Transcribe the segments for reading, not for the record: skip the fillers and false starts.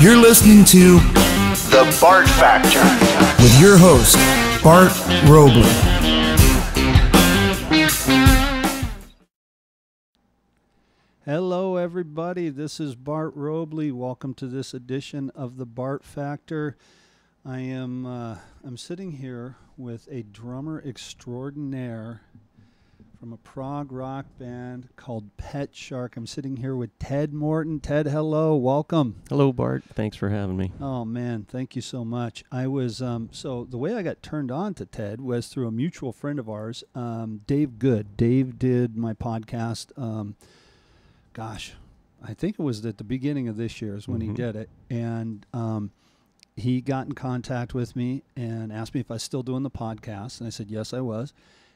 You're listening to The Bart Factor with your host, Bart Robley. Hello, everybody. This is Bart Robley. Welcome to this edition of The Bart Factor. I'm sitting here with a drummer extraordinaire from a prog rock band called Patriotic. I'm sitting here with Ted Morton. Ted, hello. Welcome. Hello, Bart. Thanks for having me. Oh, man. Thank you so much. I was, so the way I got turned on to Ted was through a mutual friend of ours, Dave Good. Dave did my podcast, I think it was at the beginning of this year is when he did it. And he got in contact with me and asked me if I was still doing the podcast. And I said, yes, I was.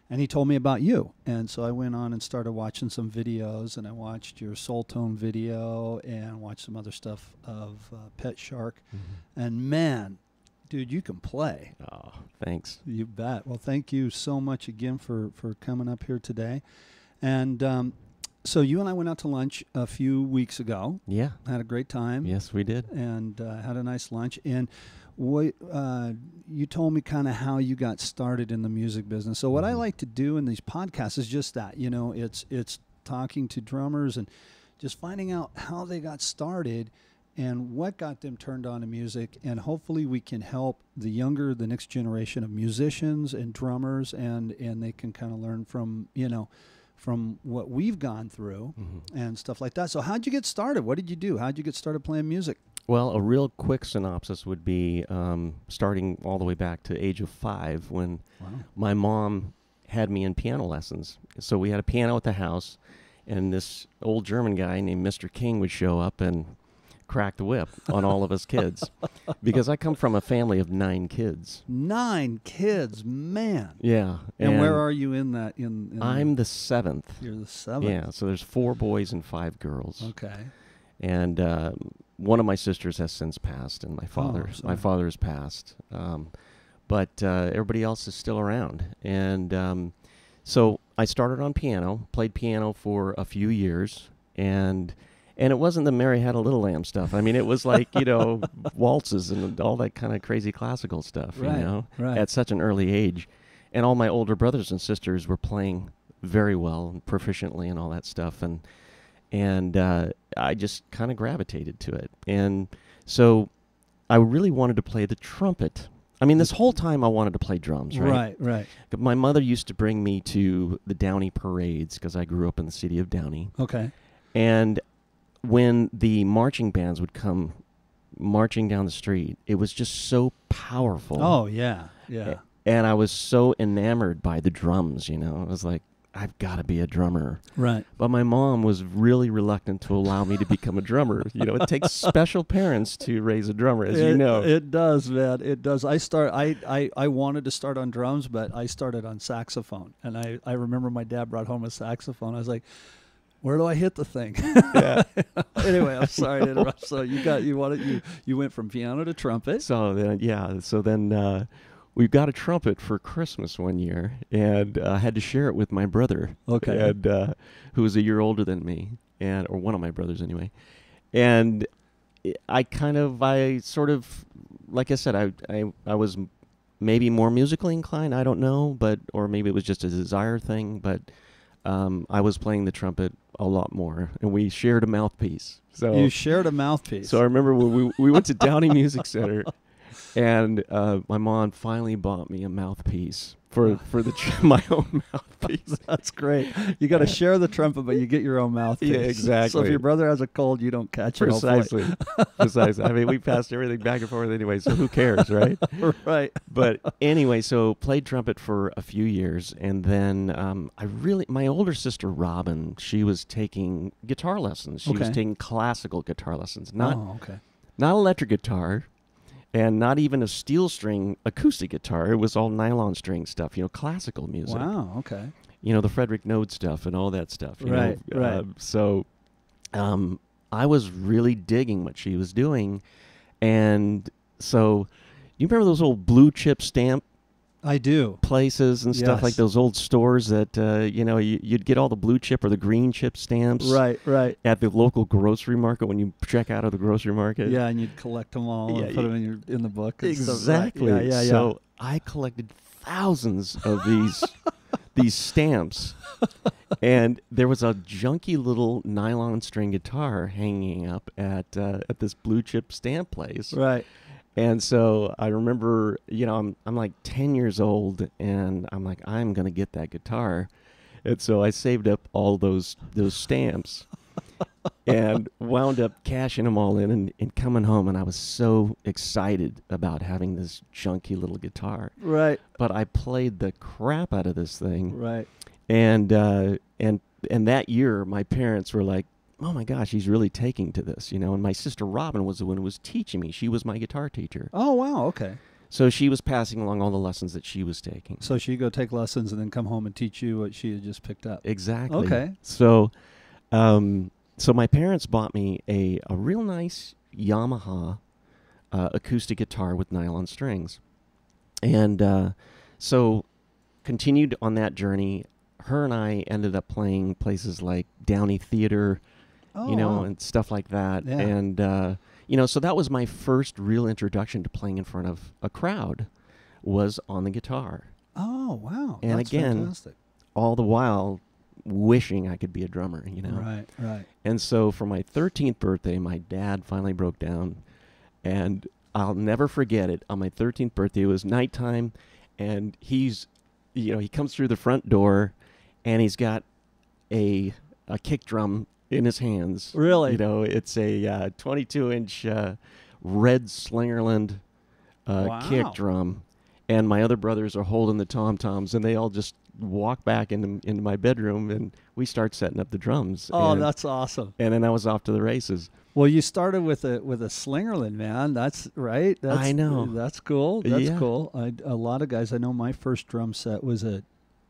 And he told me about you. And so I went on and started watching some videos. And I watched your Soul Tone video and watched some other stuff of Pet Shark. And man, dude, you can play. Oh, thanks. You bet. Well, thank you so much again for coming up here today. And so you and I went out to lunch a few weeks ago. Yeah. Had a great time. Yes, we did. And had a nice lunch. And what you told me kind of how you got started in the music business. So what I like to do in these podcasts is just that. You know, it's talking to drummers and just finding out how they got started and what got them turned on to music. And hopefully we can help the next generation of musicians and drummers, and they can kind of learn from, from what we've gone through and stuff like that. So how'd you get started? What did you do? How'd you get started playing music? Well, a real quick synopsis would be starting all the way back to age of 5 when my mom had me in piano lessons. So we had a piano at the house, and this old German guy named Mr. King would show up and crack the whip on all of us kids. Because I come from a family of 9 kids. 9 kids, man. Yeah. And where are you in that? I'm the 7th. You're the 7th. Yeah, so there's 4 boys and 5 girls. Okay. And one of my sisters has since passed, and my father has passed. But everybody else is still around. And so I started on piano, played piano for a few years, and it wasn't the Mary Had a Little Lamb stuff. I mean, it was like, waltzes and all that kind of crazy classical stuff, at such an early age. And all my older brothers and sisters were playing very well and proficiently and all that stuff. And I just kind of gravitated to it. And so I really wanted to play the trumpet. I mean, this whole time I wanted to play drums, right? Right. My mother used to bring me to the Downey parades because I grew up in the city of Downey. Okay. And when the marching bands would come marching down the street, it was just so powerful. Oh, yeah, yeah. And I was so enamored by the drums, I was like, I've got to be a drummer. Right. But my mom was really reluctant to allow me to become a drummer. It takes special parents to raise a drummer, as you know. It does, man. It does. I wanted to start on drums, but I started on saxophone. And I remember my dad brought home a saxophone. I was like, where do I hit the thing? Yeah. Anyway, I'm sorry to interrupt. So you went from piano to trumpet. So then we got a trumpet for Christmas one year, and I had to share it with my brother. Okay. And who was a year older than me, or one of my brothers anyway. And I sort of, like I said, I was maybe more musically inclined. I don't know, or maybe it was just a desire thing. But I was playing the trumpet a lot more, and we shared a mouthpiece. So you shared a mouthpiece. So I remember when we went to Downey Music Center. And my mom finally bought me a mouthpiece for my own mouthpiece. That's great. You got to share the trumpet, but you get your own mouthpiece. Yeah, exactly. So if your brother has a cold, you don't catch it. Precisely. I mean, we passed everything back and forth anyway, so who cares, right? Right. But anyway, so played trumpet for a few years, and then my older sister Robin, she was taking guitar lessons. She was taking classical guitar lessons, not electric guitar. And not even a steel string acoustic guitar. It was all nylon string stuff, classical music. Wow, okay. The Frederick Node stuff and all that stuff. Right. So I was really digging what she was doing. And so you remember those old blue chip stamp I do. Places and stuff, Yes. like those old stores that, you'd get all the blue chip or the green chip stamps. Right. At the local grocery market when you check out of the grocery market. Yeah, and you'd collect them all and put them in the book. And Exactly. Stuff. Right? Yeah. So I collected thousands of these stamps, and there was a junky little nylon string guitar hanging up at this blue chip stamp place. Right. And so I remember, I'm like 10 years old, and I'm like, I'm gonna get that guitar, and so I saved up all those stamps, and wound up cashing them all in and coming home, and I was so excited about having this junky little guitar. Right. But I played the crap out of this thing. Right. And that year, my parents were like, "Oh my gosh, he's really taking to this," And my sister Robin was the one who was teaching me. She was my guitar teacher. Oh, wow. Okay. So she was passing along all the lessons that she was taking. So she'd go take lessons and then come home and teach you what she had just picked up. Exactly. Okay. So, so my parents bought me a real nice Yamaha acoustic guitar with nylon strings, and so continued on that journey. Her and I ended up playing places like Downey Theater, Wow. and stuff like that. Yeah. And so that was my first real introduction to playing in front of a crowd, was on the guitar. Oh, wow. And That's again, fantastic. all the while wishing I could be a drummer, Right. And so for my 13th birthday, my dad finally broke down, and I'll never forget it. On my 13th birthday, it was nighttime, and he comes through the front door, and he's got a kick drum in his hands. Really? It's a 22-inch red Slingerland Wow. kick drum, and my other brothers are holding the tom-toms, and they all just walk back into my bedroom, and we start setting up the drums. Oh, and, that's awesome. and then I was off to the races. Well, you started with a Slingerland, man. That's right. I know. That's cool. That's Yeah. cool. A lot of guys. I know my first drum set was I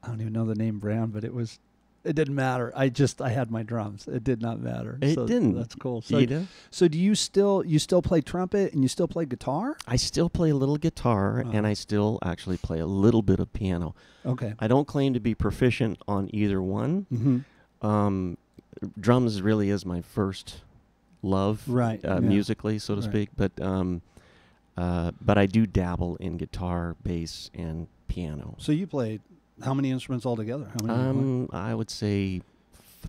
don't even know the name brand, but it didn't matter. I had my drums. It did not matter. It didn't. That's cool. So do you still play trumpet and you still play guitar? I still play a little guitar, and I still actually play a little bit of piano. Okay. I don't claim to be proficient on either one. Mm-hmm. Drums really is my first love, Right. Yeah. musically, so to Right. speak. But I do dabble in guitar, bass, and piano. So you played how many instruments altogether? How many? did you play? I would say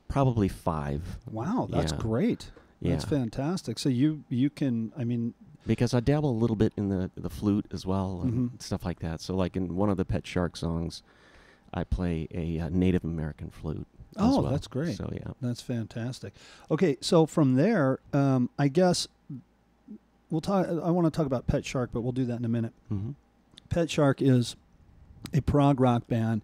probably 5. Wow, that's Yeah. great. That's Yeah. fantastic. So you can. I mean, Because I dabble a little bit in the flute as well, and Mhm. stuff like that. So like in one of the Pet Shark songs, I play a Native American flute. as Oh, well. that's great. So yeah. that's fantastic. Okay, so from there, I guess we'll talk. I want to talk about Pet Shark, but we'll do that in a minute. Mm-hmm. Pet Shark is a prog rock band.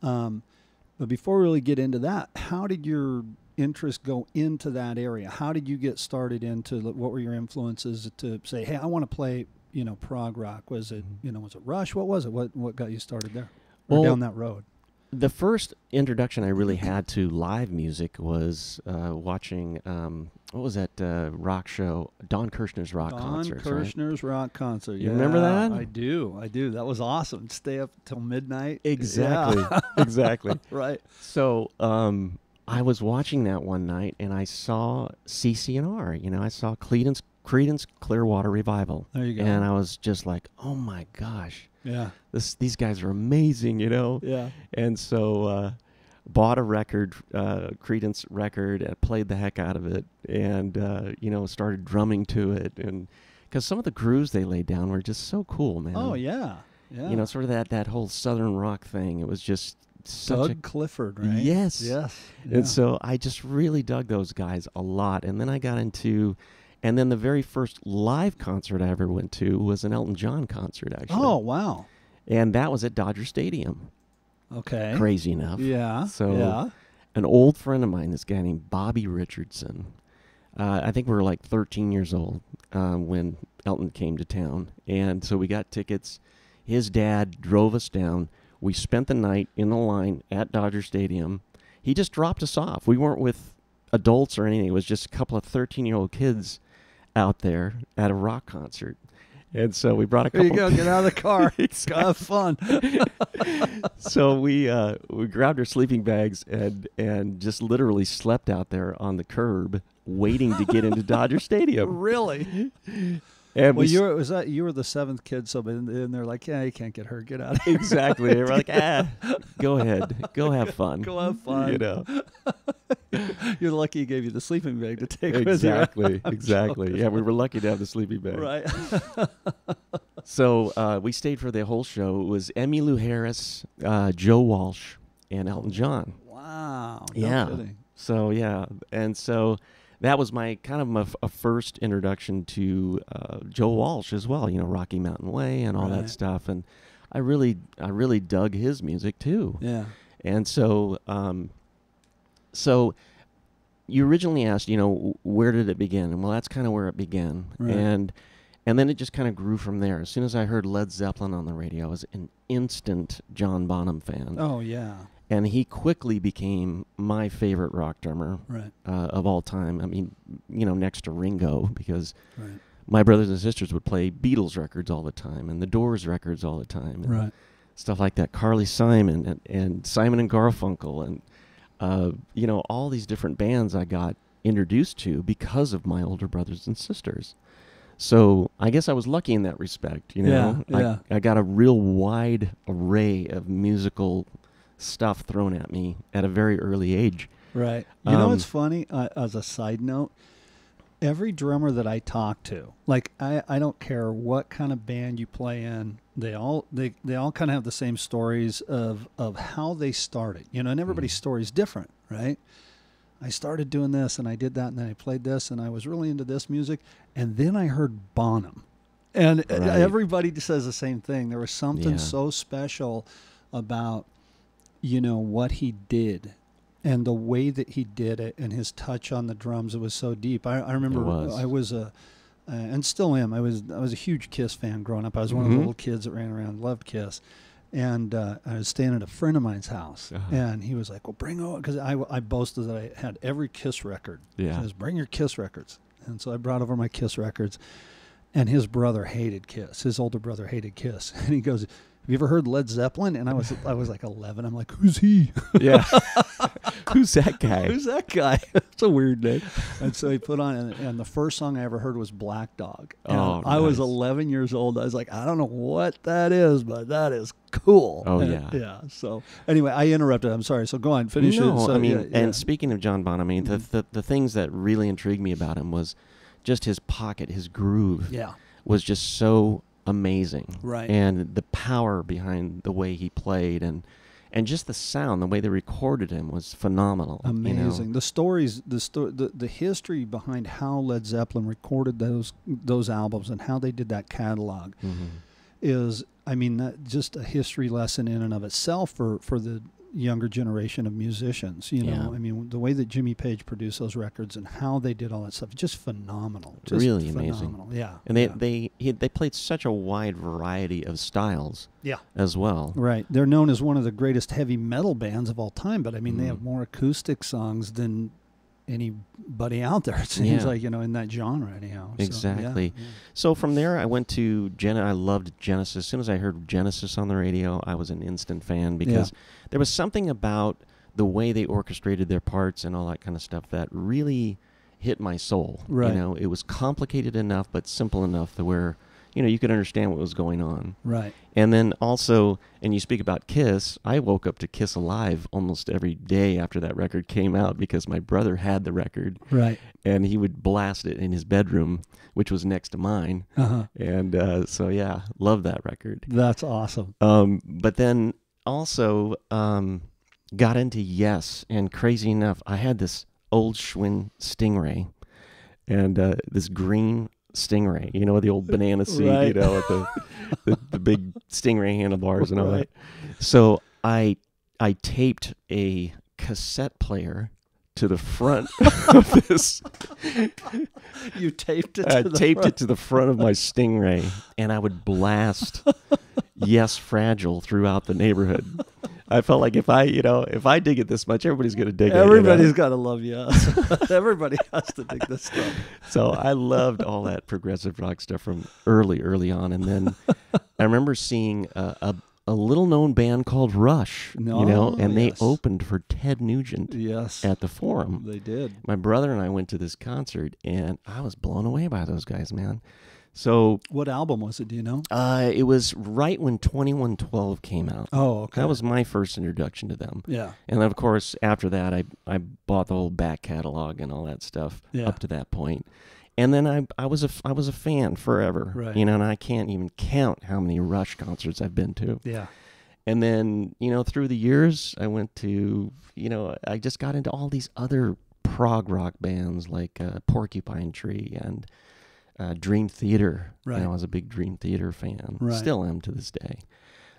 But before we really get into that, how did your interest go into that area? How did you get started into what were your influences to say, hey, I want to play, prog rock? Was it, was it Rush? What was it? What got you started there? Or Well, down that road? The first introduction I really had to live music was watching, what was that rock show? Don Kirshner's rock concerts. Don Kirshner's rock concert. You remember that? I do. That was awesome. Stay up till midnight. Exactly. Yeah. Exactly. Right. So I was watching that one night, and I saw CC&R. I saw Creedence Clearwater Revival. There you go. And I was just like, oh my gosh, Yeah. these guys are amazing, Yeah. And so bought a record, Creedence record, and played the heck out of it, and started drumming to it, and because some of the grooves they laid down were just so cool, man. Oh yeah. Yeah. Sort of that whole southern rock thing. It was just such Doug Clifford, right? Yes. Yes. And so I just really dug those guys a lot. And then I got into, and then the very first live concert I ever went to was an Elton John concert, actually. Oh, wow. And that was at Dodger Stadium. Okay. Crazy enough. Yeah. So yeah. an old friend of mine, this guy named Bobby Richardson, I think we were like 13 years old when Elton came to town. And so we got tickets. His dad drove us down. We spent the night in the line at Dodger Stadium. He just dropped us off. We weren't with adults or anything. It was just a couple of 13-year-old kids out there at a rock concert. And so we brought a There couple. you go. Get out of the car. Exactly. Have fun. So we grabbed our sleeping bags and just literally slept out there on the curb, waiting to get into Dodger Stadium. Really? And Well, you were the seventh kid, so and they're like, yeah, you can't get hurt. Get out of here. exactly. They were like, go ahead, go have fun. Go have fun. You know. You're lucky he gave you the sleeping bag to take Exactly. with you. Exactly. Yeah, we were lucky to have the sleeping bag. Right. So we stayed for the whole show. It was Emmylou Harris, Joe Walsh, and Elton John. Wow. Yeah. No kidding. So yeah, and so that was my kind of a first introduction to Joe Walsh as well. You know, Rocky Mountain Way and all that stuff, and I really dug his music too. Yeah. And so so you originally asked, you know, where did it begin? And well, that's kind of where it began, Right. and then it just kind of grew from there. As soon as I heard Led Zeppelin on the radio, I was an instant John Bonham fan. Oh yeah. And he quickly became my favorite rock drummer of all time. I mean, you know, next to Ringo, because my brothers and sisters would play Beatles records all the time and the Doors records all the time. And stuff like that. Carly Simon and Simon and Garfunkel and, you know, all these different bands I got introduced to because of my older brothers and sisters. So I guess I was lucky in that respect, you know. Yeah. I got a real wide array of musical stuff thrown at me at a very early age. Right. You know what's funny? As a side note, every drummer that I talk to, like I don't care what kind of band you play in, they all kind of have the same stories of how they started. You know, and everybody's story is different, right? I started doing this and I did that and then I played this and I was really into this music and then I heard Bonham. And everybody says the same thing. There was something so special about, you know, what he did and the way that he did it and his touch on the drums. It was so deep. I remember I was and still am. I was a huge Kiss fan growing up. I was one of the little kids that ran around and loved Kiss. And I was staying at a friend of mine's house, and he was like, well, bring over, because I boasted that I had every Kiss record. Yeah. He says, bring your Kiss records. And so I brought over my Kiss records, and his brother hated Kiss. His older brother hated Kiss. And he goes, have you ever heard Led Zeppelin? And I was like 11. I'm like, who's he? Yeah. Who's that guy? Who's that guy? It's a weird name. And so he put on, and the first song I ever heard was Black Dog. And I was 11 years old. I was like, I don't know what that is, but that is cool. Oh, and, yeah. So anyway, I interrupted. I'm sorry. So go on, finish it. So, I mean, and speaking of John Bonham, I mean, the things that really intrigued me about him was just his pocket, his groove. Yeah. Was just so amazing. Right. And the power behind the way he played and just the sound, the way they recorded him was phenomenal. Amazing. You know? The stories, the history behind how Led Zeppelin recorded those albums and how they did that catalog is, I mean, that just a history lesson in and of itself for the younger generation of musicians. You know, I mean, the way that Jimmy Page produced those records and how they did all that stuff, just phenomenal. Just really phenomenal. Amazing. Yeah. And they played such a wide variety of styles. Yeah. As well. Right. They're known as one of the greatest heavy metal bands of all time, but I mean, they have more acoustic songs than anybody out there. It seems like, you know, in that genre anyhow. Exactly. So, so from there, I went to I loved Genesis. As soon as I heard Genesis on the radio, I was an instant fan because there was something about the way they orchestrated their parts and all that kind of stuff that really hit my soul. Right. You know, it was complicated enough, but simple enough to where, you know, you could understand what was going on. Right. And then also, and you speak about Kiss, I woke up to Kiss Alive almost every day after that record came out because my brother had the record. Right. And he would blast it in his bedroom, which was next to mine. And so, yeah, love that record. That's awesome. But then also got into Yes. And crazy enough, I had this old Schwinn Stingray and this green Stingray, you know, the old banana seat, you know, with the big Stingray handlebars and all that. So I taped a cassette player to the front of this. You taped it. I taped it to the front of my Stingray, and I would blast "Yes, Fragile" throughout the neighborhood. I felt like if I dig it this much, everybody's going to dig it. Everybody's got to love you. Everybody has to dig this stuff. So I loved all that progressive rock stuff from early on. And then I remember seeing a little-known band called Rush, and they opened for Ted Nugent at the Forum. They did. My brother and I went to this concert, and I was blown away by those guys, man. So, what album was it? Do you know? It was right when 2112 came out. Oh, okay. That was my first introduction to them. Yeah. And then, of course, after that, I bought the whole back catalog and all that stuff up to that point. And then I was a fan forever, right. And I can't even count how many Rush concerts I've been to. Yeah. And then, through the years, I went to, I just got into all these other prog rock bands like Porcupine Tree and Dream Theater. Right. I was a big Dream Theater fan. Right. Still am to this day.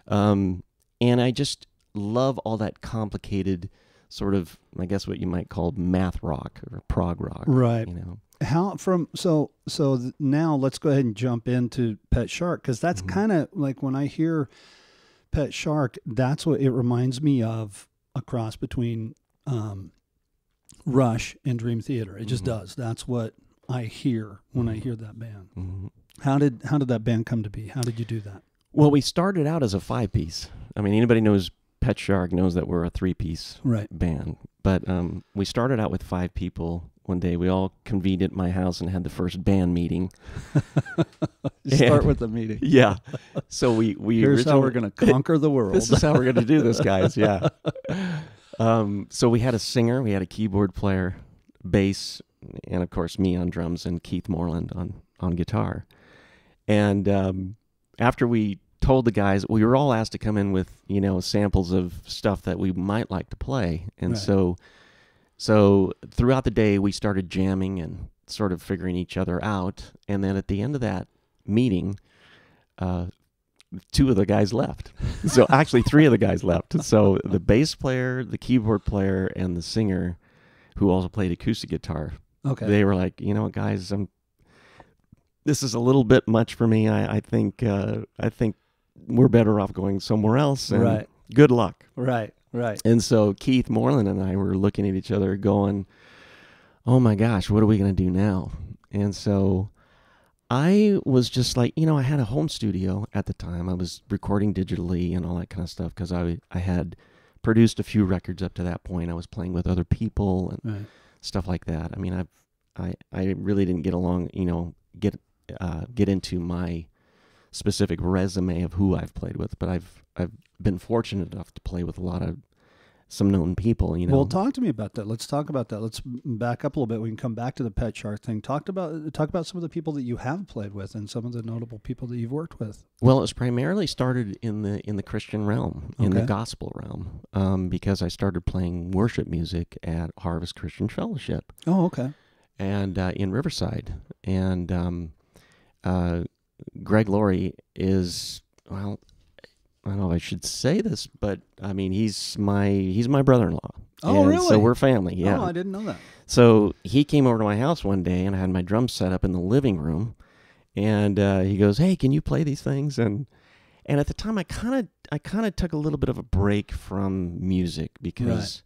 And I just love all that complicated sort of, I guess what you might call math rock or prog rock. Right. Now let's go ahead and jump into Pet Shark, because that's kind of like when I hear Pet Shark, that's what it reminds me of, a cross between Rush and Dream Theater. It just does. That's what I hear when I hear that band. Mm-hmm. How did that band come to be? How did you do that? Well, we started out as a 5-piece. I mean, anybody knows Pet Shark knows that we're a 3-piece band. But we started out with 5 people. One day we all convened at my house and had the first band meeting. Start with the meeting. Yeah. So we here's how we're going to conquer the world. This is how we're going to do this, guys. Yeah. So we had a singer, we had a keyboard player, bass, and of course me on drums, and Keith Moreland on guitar. And after we told the guys, we were all asked to come in with samples of stuff that we might like to play, and so throughout the day we started jamming and sort of figuring each other out. And then at the end of that meeting, 2 of the guys left. So actually 3 of the guys left. So the bass player, the keyboard player, and the singer, who also played acoustic guitar. Okay. They were like, guys, this is a little bit much for me. I think we're better off going somewhere else. And good luck. Right. And so Keith Moreland and I were looking at each other going, oh my gosh, what are we going to do now? And so I was just like, I had a home studio at the time. I was recording digitally and all that kind of stuff because I had produced a few records up to that point. I was playing with other people and stuff like that. I mean, I really didn't get along, get into my specific resume of who I've played with, but I've been fortunate enough to play with some known people, Well, talk to me about that. Let's talk about that. Let's back up a little bit. We can come back to the Pet Shark thing. Talk about some of the people that you have played with and some of the notable people that you've worked with. Well, it was primarily started in the Christian realm, in the gospel realm, because I started playing worship music at Harvest Christian Fellowship. Oh, okay. And in Riverside, and Greg Laurie is, well, I don't know if I should say this, but I mean, he's my brother-in-law. Oh, and really? So we're family, yeah. Oh, I didn't know that. So he came over to my house one day, and I had my drums set up in the living room, and he goes, "Hey, can you play these things?" And at the time, I kind of took a little bit of a break from music because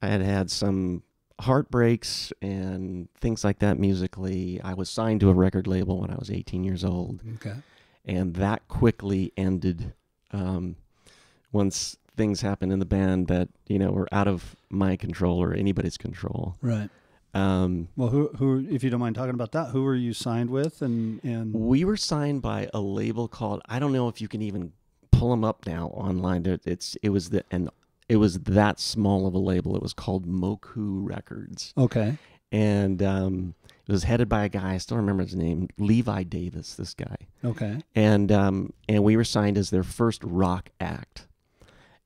I had some heartbreaks and things like that musically. I was signed to a record label when I was 18 years old. Okay. And that quickly ended once things happened in the band that, were out of my control or anybody's control. Right. Well, who, if you don't mind talking about that, who were you signed with? And we were signed by a label called, I don't know if you can even pull them up now online. It was that small of a label. It was called Moku Records. Okay. And it was headed by a guy, I still remember his name, Levi Davis, this guy. Okay. And we were signed as their first rock act.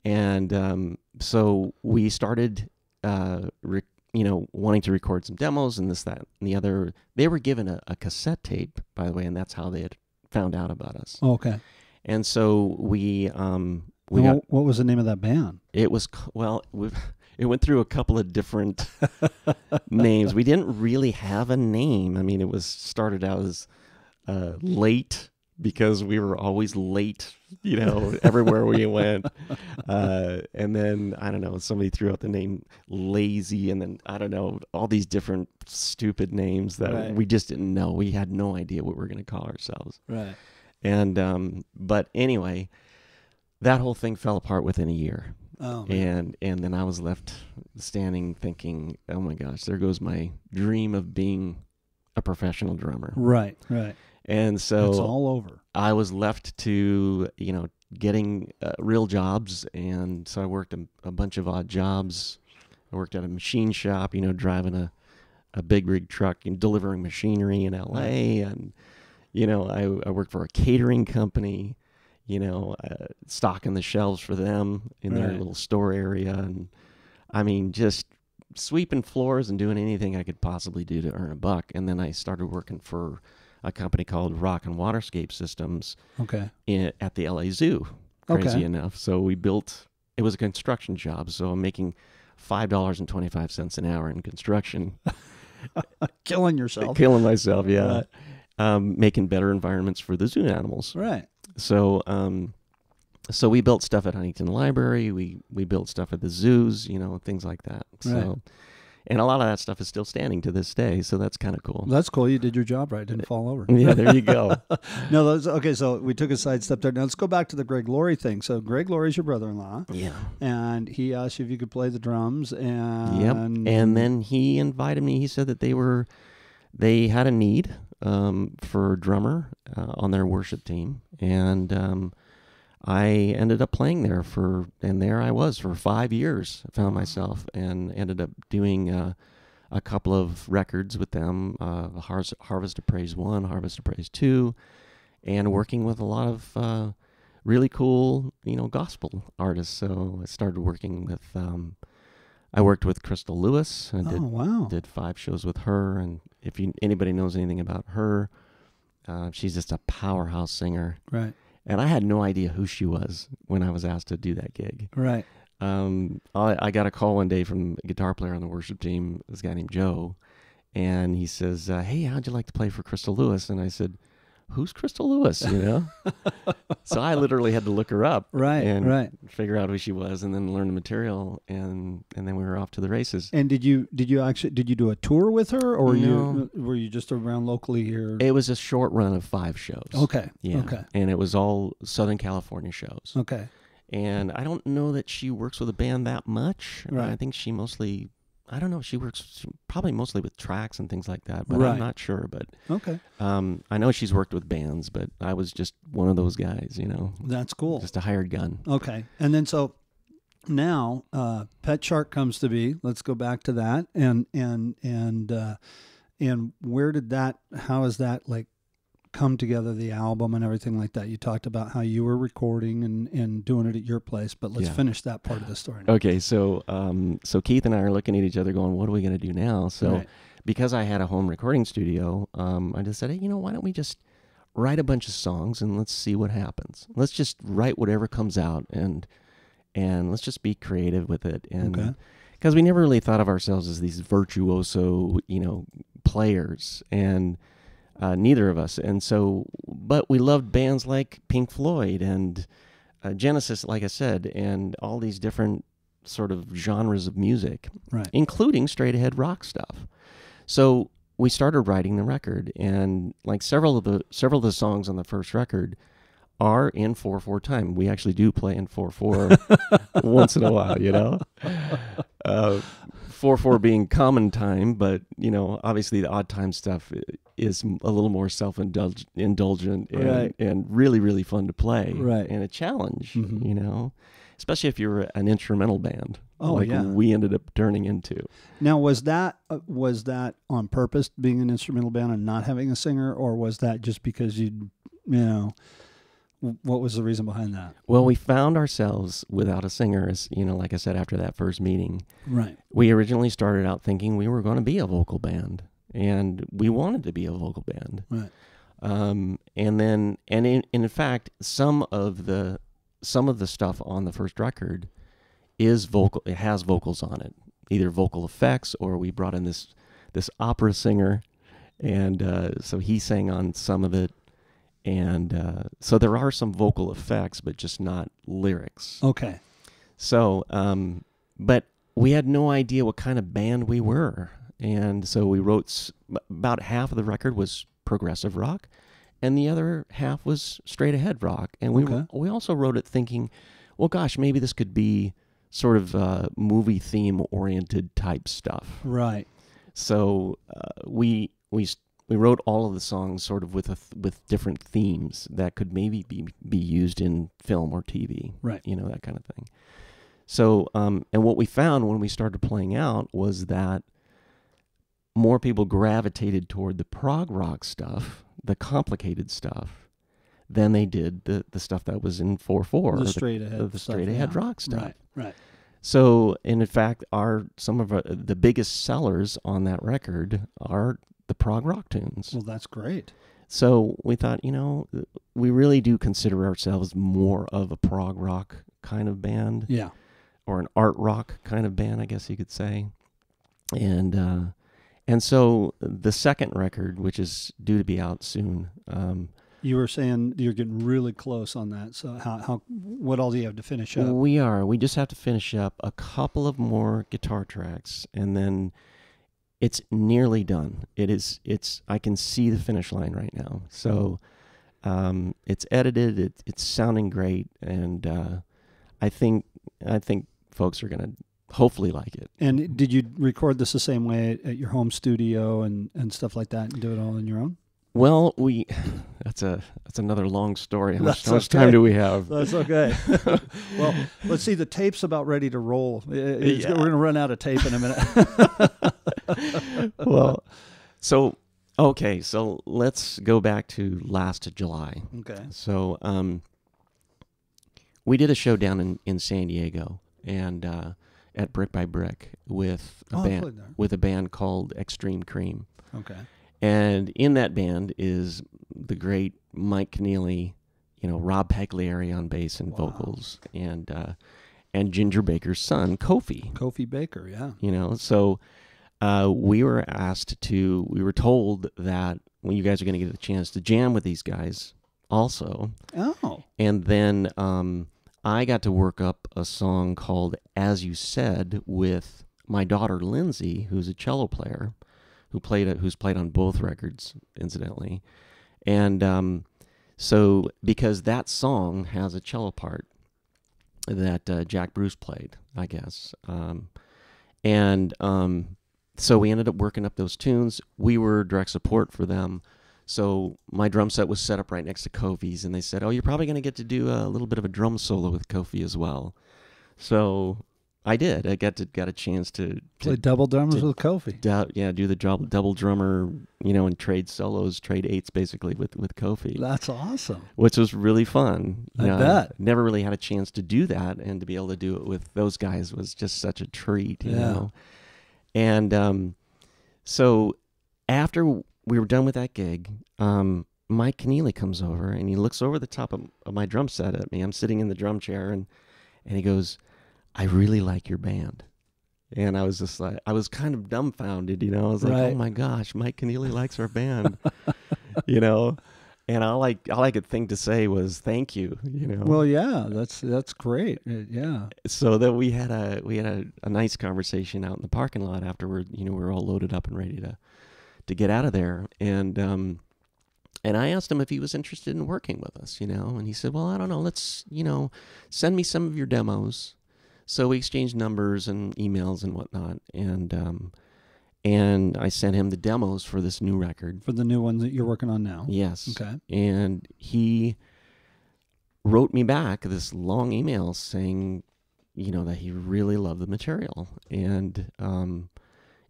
And so we started, wanting to record some demos and this, that, and the other. They were given a cassette tape, by the way, and that's how they had found out about us. Okay. And so what was the name of that band? It was, it went through a couple of different names. We didn't really have a name. I mean, it was started out as Late because we were always late, everywhere we went. And then, I don't know, somebody threw out the name Lazy, and then, I don't know, all these different stupid names that we just didn't know. We had no idea what we were going to call ourselves. Right. And, but anyway, that whole thing fell apart within a year. Oh, man. And then I was left standing thinking, oh my gosh, there goes my dream of being a professional drummer. Right. And so it's all over. I was left to, getting real jobs. And so I worked a bunch of odd jobs. I worked at a machine shop, driving a big rig truck and delivering machinery in LA. And, I worked for a catering company, stocking the shelves for them in their little store area. And I mean, just sweeping floors and doing anything I could possibly do to earn a buck. And then I started working for a company called Rock and Waterscape Systems at the LA Zoo, crazy enough. So it was a construction job. So I'm making $5.25 an hour in construction. Killing yourself. Killing myself, yeah. Making better environments for the zoo animals. Right. So so we built stuff at Huntington Library. We built stuff at the zoos, things like that. So. Right. And a lot of that stuff is still standing to this day, so that's kind of cool. That's cool. You did your job right. Didn't fall over. Yeah, there you go. No, okay, so we took a sidestep there. Now let's go back to the Greg Laurie thing. So Greg Laurie's your brother-in-law. Yeah. And he asked you if you could play the drums. And yep. And then he invited me. He said that they had a need for a drummer on their worship team. And I ended up playing there and there I was for 5 years. I found myself and ended up doing a couple of records with them, Harvest of Praise 1, Harvest of Praise 2, and working with a lot of really cool, gospel artists. So I started working with, I worked with Crystal Lewis. And did 5 shows with her. And if anybody knows anything about her, she's just a powerhouse singer. Right. And I had no idea who she was when I was asked to do that gig. Right. I got a call one day from a guitar player on the worship team, this guy named Joe, and he says, hey, how'd you like to play for Crystal Lewis? And I said, who's Crystal Lewis, So I literally had to look her up and figure out who she was and then learn the material, and then we were off to the races. And did you do a tour with her, or were you just around locally here? It was a short run of 5 shows. Okay. Yeah. Okay. And it was all Southern California shows. Okay. And I don't know that she works with a band that much. Right. I think she mostly, I don't know, she works probably mostly with tracks and things like that, but I'm not sure. But okay. I know she's worked with bands, but I was just one of those guys, That's cool. Just a hired gun. Okay. And then so now Pet Shark comes to be. Let's go back to that. And where did that, how is that like come together, the album and everything like that? You talked about how you were recording and doing it at your place, but let's finish that part of the story now. Okay, so Keith and I are looking at each other going, what are we going to do now? So because I had a home recording studio, I just said, hey, why don't we just write a bunch of songs and let's see what happens. Let's just write whatever comes out and let's just be creative with it. And because we never really thought of ourselves as these virtuoso, players, and neither of us. And so, but we loved bands like Pink Floyd and Genesis, like I said, and all these different sort of genres of music, including straight ahead rock stuff. So we started writing the record, and like several of the songs on the first record are in 4/4 time. We actually do play in 4/4 once in a while, 4/4 being common time, but obviously the odd time stuff is a little more self-indulgent and really, really fun to play, and a challenge, especially if you're an instrumental band, we ended up turning into. Now, was that on purpose, being an instrumental band and not having a singer, or was that just because what was the reason behind that? Well, we found ourselves without a singer, as like I said, after that first meeting. Right. We originally started out thinking we were going to be a vocal band, and we wanted to be a vocal band. Right. And in fact, some of the stuff on the first record is vocal. It has vocals on it, either vocal effects, or we brought in this opera singer, and so he sang on some of it. And so there are some vocal effects, but just not lyrics. Okay. So, but we had no idea what kind of band we were. And so we wrote, about half of the record was progressive rock, and the other half was straight ahead rock. And we also wrote it thinking, well, gosh, maybe this could be sort of movie theme oriented type stuff. Right. So we wrote all of the songs sort of with different themes that could maybe be used in film or TV. Right. You know, that kind of thing. So and what we found when we started playing out was that more people gravitated toward the prog rock stuff, the complicated stuff, than they did the stuff that was in 4/4, the straight ahead rock stuff. Right, right. So, and in fact, some of the biggest sellers on that record are the prog rock tunes. Well, that's great. So we thought, we really do consider ourselves more of a prog rock kind of band. Yeah. Or an art rock kind of band, I guess you could say. And so the second record, which is due to be out soon. You were saying you're getting really close on that. So what all do you have to finish up? We are. We just have to finish up a couple of more guitar tracks, and then it's nearly done. I can see the finish line right now. So it's edited. It's sounding great, and I think folks are going to hopefully like it. And did you record this the same way at your home studio and stuff like that, and do it all on your own? Well, that's another long story. How much time do we have? That's okay. Well, let's see. The tape's about ready to roll. We're going to run out of tape in a minute. Well, so let's go back to last July. Okay. So we did a show down in San Diego, and at Brick by Brick with a band called Extreme Cream. Okay. And in that band is the great Mike Keneally, Rob Pagliari on bass and vocals, and Ginger Baker's son, Kofi. Kofi Baker, yeah. So we were told that when you guys are going to get a chance to jam with these guys also. Oh. And then I got to work up a song called As You Said with my daughter, Lindsay, who's a cello player, who's played on both records, incidentally. And so because that song has a cello part that Jack Bruce played, I guess. So we ended up working up those tunes. We were direct support for them. So my drum set was set up right next to Kofi's, and they said, "Oh, you're probably going to get to do a little bit of a drum solo with Kofi as well." So I did. I got a chance to play double drummers with Kofi. Do the double drummer, and trade solos, trade eights basically with Kofi. That's awesome. Which was really fun. I bet. Never really had a chance to do that, and to be able to do it with those guys was just such a treat. You know? And so after we were done with that gig, Mike Keneally comes over, and he looks over the top of my drum set at me. I'm sitting in the drum chair, and he goes, "I really like your band." And I was just like, I was kind of dumbfounded, I was like, "Oh my gosh, Mike Keneally likes our band," And all I could think to say was thank you, Well, yeah, that's great. Yeah. So then we had a nice conversation out in the parking lot afterward. We were all loaded up and ready to get out of there, and I asked him if he was interested in working with us, and he said, "Well, I don't know. Let's, send me some of your demos." So we exchanged numbers and emails and whatnot, and I sent him the demos for this new record. For the new one that you're working on now? Yes. Okay. And he wrote me back this long email saying, that he really loved the material. And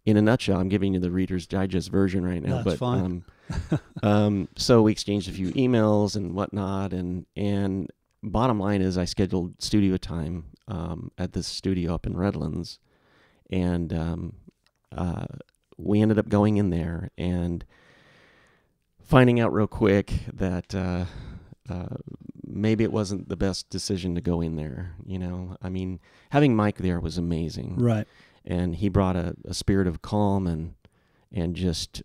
in a nutshell, I'm giving you the Reader's Digest version right now. That's fine. So we exchanged a few emails and whatnot, and bottom line is I scheduled studio time at this studio up in Redlands, and we ended up going in there and finding out real quick that maybe it wasn't the best decision to go in there. I mean, having Mike there was amazing, right? And he brought a spirit of calm and just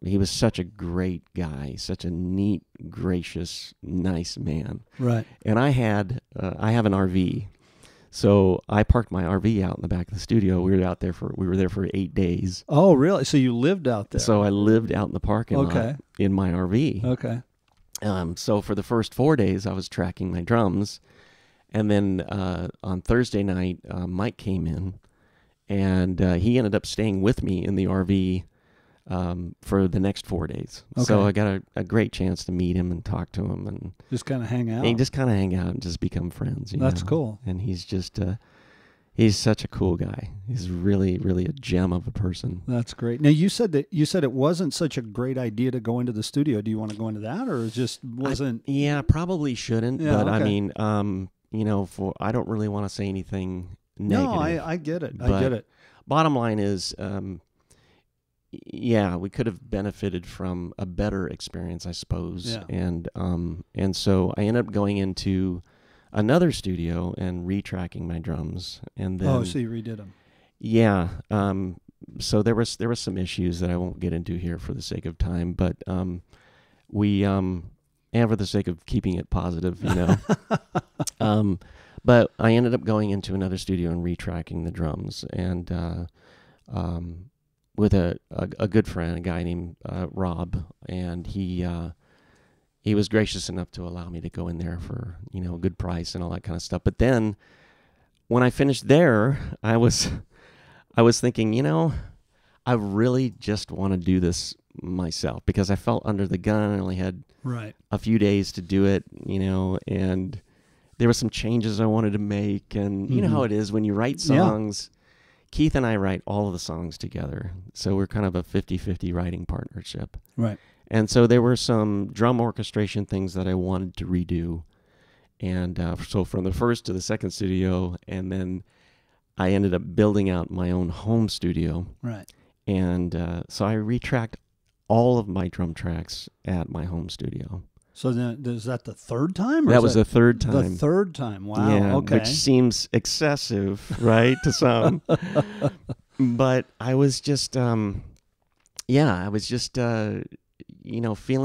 he was such a great guy, such a neat, gracious, nice man. Right. And I have an RV, so I parked my RV out in the back of the studio. We were there for 8 days. Oh, really? So you lived out there? So I lived out in the parking lot in my RV. Okay. So for the first 4 days, I was tracking my drums, and then on Thursday night, Mike came in, and he ended up staying with me in the RV for the next 4 days. Okay. So I got a great chance to meet him and talk to him, and just kind of hang out. and just kind of hang out and just become friends. That's cool. And he's just he's such a cool guy. He's really, really a gem of a person. That's great. Now you said it wasn't such a great idea to go into the studio. Do you want to go into that, or it just wasn't? Yeah, probably shouldn't. Yeah, but okay. I mean, I don't really want to say anything negative. No, I get it. I get it. Bottom line is, yeah, we could have benefited from a better experience, I suppose. Yeah. And so I ended up going into another studio and retracking my drums, and then So you redid them. Yeah. So there was some issues that I won't get into here for the sake of time, but we and for the sake of keeping it positive, but I ended up going into another studio and retracking the drums, and with a good friend, a guy named Rob, and he was gracious enough to allow me to go in there for a good price and all that kind of stuff. But then when I finished there, I was thinking, I really just want to do this myself, because I felt under the gun. I only had a few days to do it, and there were some changes I wanted to make, and you know how it is when you write songs. Yeah. Keith and I write all of the songs together, so we're kind of a 50-50 writing partnership. Right. And so there were some drum orchestration things that I wanted to redo, and so from the first to the second studio, and then I ended up building out my own home studio. Right. And so I retracked all of my drum tracks at my home studio. So then, is that the third time? Or that was the third time. The third time. Wow. Yeah, okay. Which seems excessive, right, to some. But I was just, feeling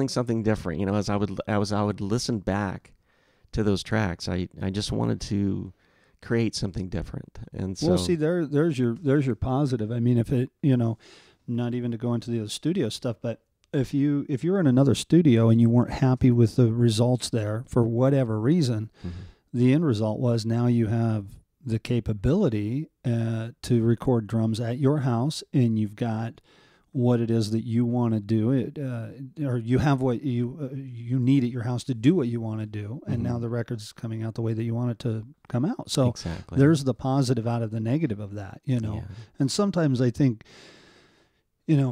something different. As I would listen back to those tracks, I just wanted to create something different. And so, well, see, there's your positive. I mean, if it, not even to go into the other studio stuff, but if you're in another studio and you weren't happy with the results there for whatever reason, the end result was now you have the capability to record drums at your house, and you've got what it is that you want to do, or you have what you need at your house to do what you want to do, and now the record's coming out the way that you want it to come out. So exactly. There's the positive out of the negative of that, Yeah. And sometimes I think,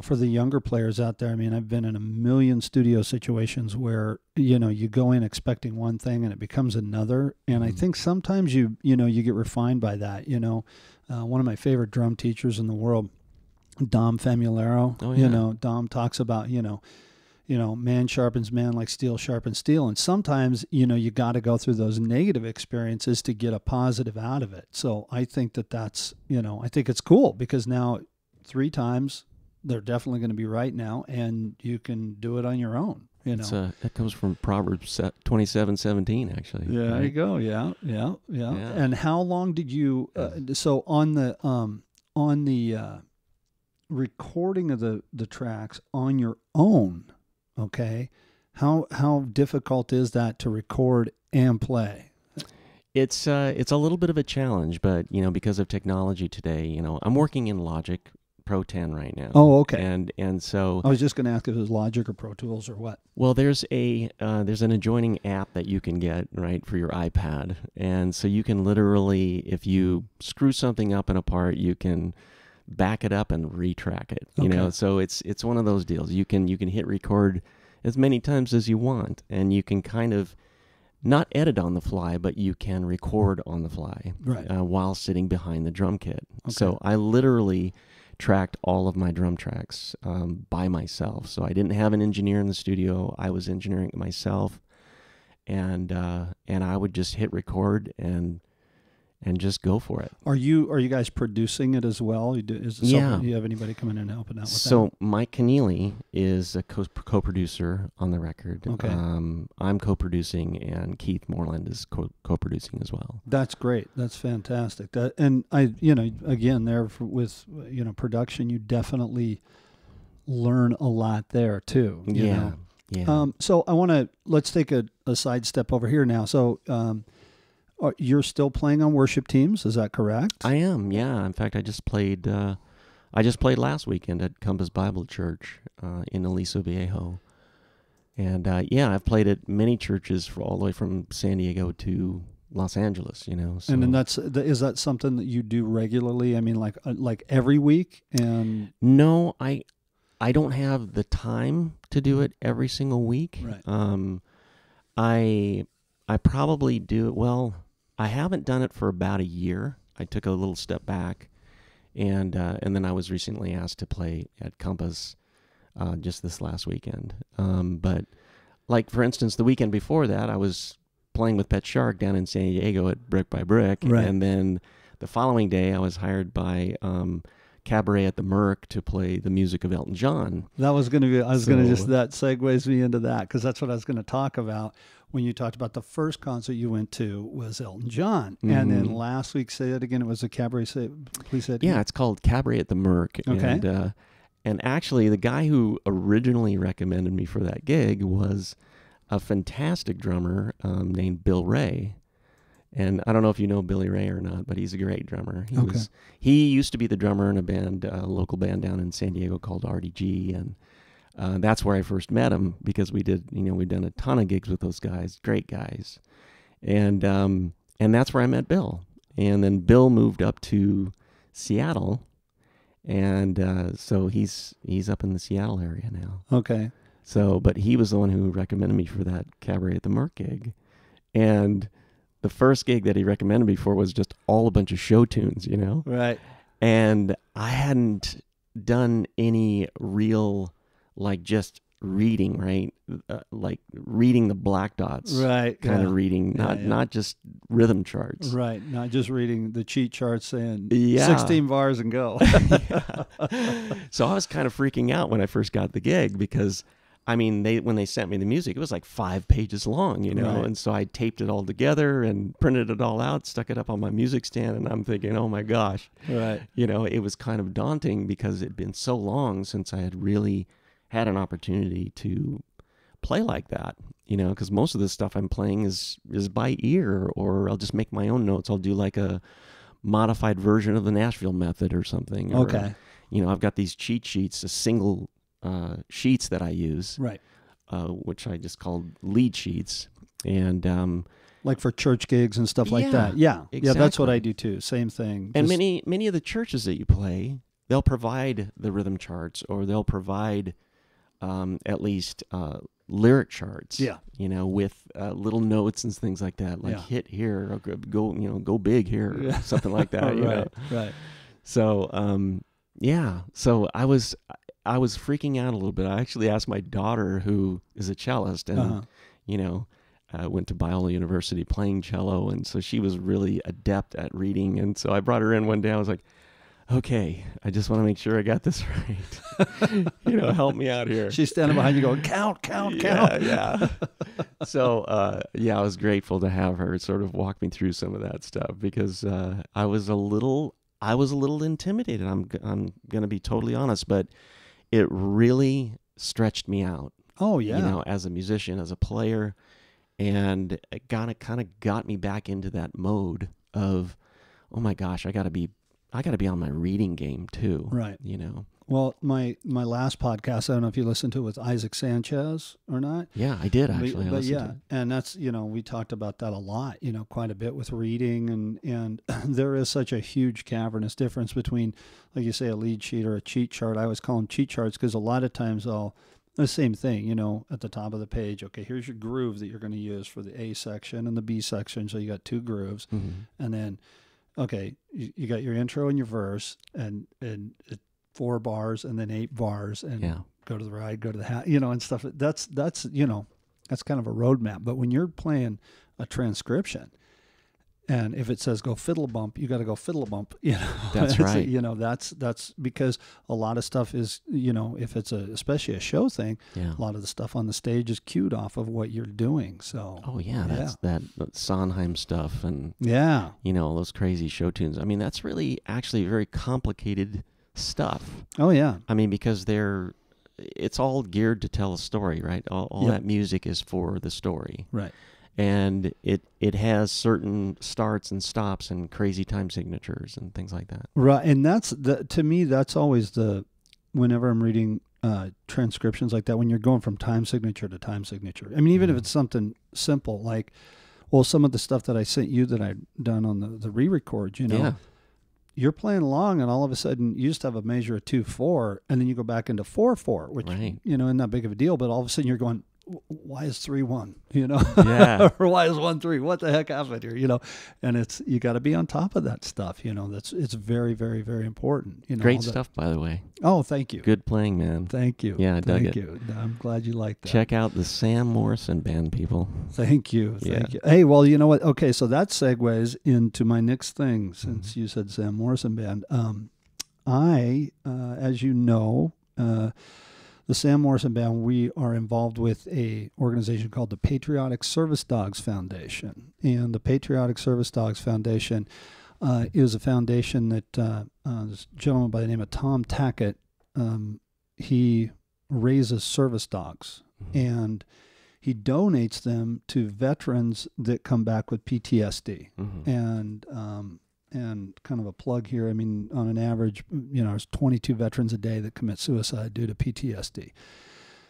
for the younger players out there, I mean, I've been in a million studio situations where, you go in expecting one thing and it becomes another. And I think sometimes you get refined by that. One of my favorite drum teachers in the world, Dom Famularo, oh, yeah. Dom talks about, man sharpens man like steel sharpens steel. And sometimes, you got to go through those negative experiences to get a positive out of it. So I think that's, I think it's cool, because now 3 times, they're definitely going to be right now, and you can do it on your own. That comes from Proverbs 27:17, actually. Yeah, right? there you go. Yeah. And how long did you? So on the recording of the tracks on your own, okay, how difficult is that to record and play? It's a little bit of a challenge, but because of technology today, I'm working in Logic Pro 10 right now. Oh, okay. And so I was just going to ask if it was Logic or Pro Tools or what. Well, there's an adjoining app that you can get, right, for your iPad, and so you can literally, if you screw something up in a part, you can back it up and retrack it. So it's one of those deals. You can hit record as many times as you want, and you can kind of not edit on the fly, but you can record on the fly, right, while sitting behind the drum kit. Okay. So I literally tracked all of my drum tracks by myself. So I didn't have an engineer in the studio. I was engineering it myself, and I would just hit record, and and just go for it. Are you guys producing it as well? Is it Yeah. you have anybody coming in and helping out with that? So Mike Keneally is a co-producer on the record. Okay. I'm co-producing, and Keith Moreland is co-producing as well. That's great. That's fantastic. And I, again, with production, you definitely learn a lot there too. You know? Yeah. So let's take a sidestep over here now. So, you're still playing on worship teams, is that correct? I am, yeah. In fact, I just played last weekend at Compass Bible Church in Aliso Viejo. And I've played at many churches all the way from San Diego to Los Angeles, So. And then is that something that you do regularly? I mean, like every week? And no, I don't have the time to do it every single week. Right. I probably do it. Well, I haven't done it for about a year. I took a little step back, and then I was recently asked to play at Compass just this last weekend. But like, for instance, the weekend before that, I was playing with Pet Shark down in San Diego at Brick by Brick. Right. And then the following day, I was hired by Cabaret at the Merc to play the music of Elton John. That was going to be, that segues me into that, because that's what I was going to talk about when you talked about the first concert you went to was Elton John. Mm-hmm. And then last week, say it again, it was a Cabaret, please say it again. Yeah, it's called Cabaret at the Merc. Okay. And actually, the guy who originally recommended me for that gig was a fantastic drummer named Bill Ray. And I don't know if you know Billy Ray or not, but he's a great drummer. He used to be the drummer in a local band down in San Diego called RDG, and that's where I first met him, because we'd done a ton of gigs with those guys, great guys, and that's where I met Bill. And then Bill moved up to Seattle, and so he's up in the Seattle area now. Okay. So, but he was the one who recommended me for that Cabaret at the Merc gig, and the first gig that he recommended me for was just all a bunch of show tunes, Right. And I hadn't done any real, like, just reading, right? Like reading the black dots, Right. kind of reading, not just rhythm charts. Right. Not just reading the cheat charts saying 16 bars and go. So I was kind of freaking out when I first got the gig, because I mean, when they sent me the music, it was like 5 pages long, Right. And so I taped it all together and printed it all out, stuck it up on my music stand, and I'm thinking, oh my gosh. Right. It was kind of daunting, because it'd been so long since I had really had an opportunity to play like that, because most of the stuff I'm playing is by ear, or I'll just make my own notes. I'll do like a modified version of the Nashville method or something. Okay. Or, I've got these cheat sheets, a single sheets that I use, Right. Which I just called lead sheets, and Like for church gigs and stuff like Yeah, that. Yeah. exactly. Yeah, that's what I do too. Same thing. and Just- many of the churches that you play, they'll provide the rhythm charts, or they'll provide at least lyric charts. Yeah. With little notes and things like that, like Yeah. hit here, or go big here, or something like that. Right. Right. So so I was freaking out a little bit. I actually asked my daughter, who is a cellist, and went to Biola University playing cello, and so she was really adept at reading. And so I brought her in one day. I was like, okay, I just want to make sure I got this right. Help me out here. She's standing behind you going, count. Yeah. So, I was grateful to have her sort of walk me through some of that stuff, because I was a little intimidated. I'm going to be totally honest, but it really stretched me out. Oh, yeah. As a musician, as a player, and it kind of got me back into that mode of, oh my gosh, I got to be on my reading game too. Right. Well, my last podcast, I don't know if you listened to it, with Isaac Sanchez or not. Yeah, I did actually. But yeah, and that's, we talked about that a lot, quite a bit with reading, and there is such a huge cavernous difference between, like you say, a lead sheet or a cheat chart. I always call them cheat charts, because a lot of times the same thing, at the top of the page, okay, here's your groove that you're going to use for the A section and the B section. So you got 2 grooves, Mm-hmm. and then, okay, you got your intro and your verse, and 4 bars, and then 8 bars, and go to the right, go to the hat, and stuff. That's kind of a roadmap. But when you're playing a transcription, And if it says go fiddle bump, you got to go fiddle bump. You know, That's right. You know, that's because a lot of stuff is, you know, if it's especially a show thing, Yeah. a lot of the stuff on the stage is cued off of what you're doing. So. Oh yeah, that's that Sondheim stuff and Yeah. you know, those crazy show tunes. I mean, that's really actually very complicated stuff. Oh yeah. I mean, because it's all geared to tell a story, right? All Yep. that music is for the story. Right. And it has certain starts and stops and crazy time signatures and things like that. Right, and to me, that's always whenever I'm reading transcriptions like that, when you're going from time signature to time signature. I mean, even if it's something simple like, well, some of the stuff that I sent you that I'd done on the re-records, you know, Yeah. you're playing along and all of a sudden you just have a measure of 2/4 and then you go back into 4/4, which, Right. you know, isn't that big of a deal, but all of a sudden you're going, why is 3/1, you know? Yeah. Or why is 1/3? What the heck happened here, you know? And you got to be on top of that stuff, you know. It's very, very, very important. You know, Great stuff, by the way. Oh, thank you. Good playing, man. Thank you. Yeah, I dug Thank it. you. I'm glad you liked that. Check out the Sam Morrison Band, people. Thank you. Thank Yeah. you. Hey, well, you know what? Okay, so that segues into my next thing, since you said Sam Morrison Band. As you know, the Sam Morrison Band, we are involved with a organization called the Patriotic Service Dogs Foundation. And the Patriotic Service Dogs Foundation is a foundation that this gentleman by the name of Tom Tackett, he raises service dogs. And he donates them to veterans that come back with PTSD. And kind of a plug here, I mean, on an average, you know, there's 22 veterans a day that commit suicide due to PTSD.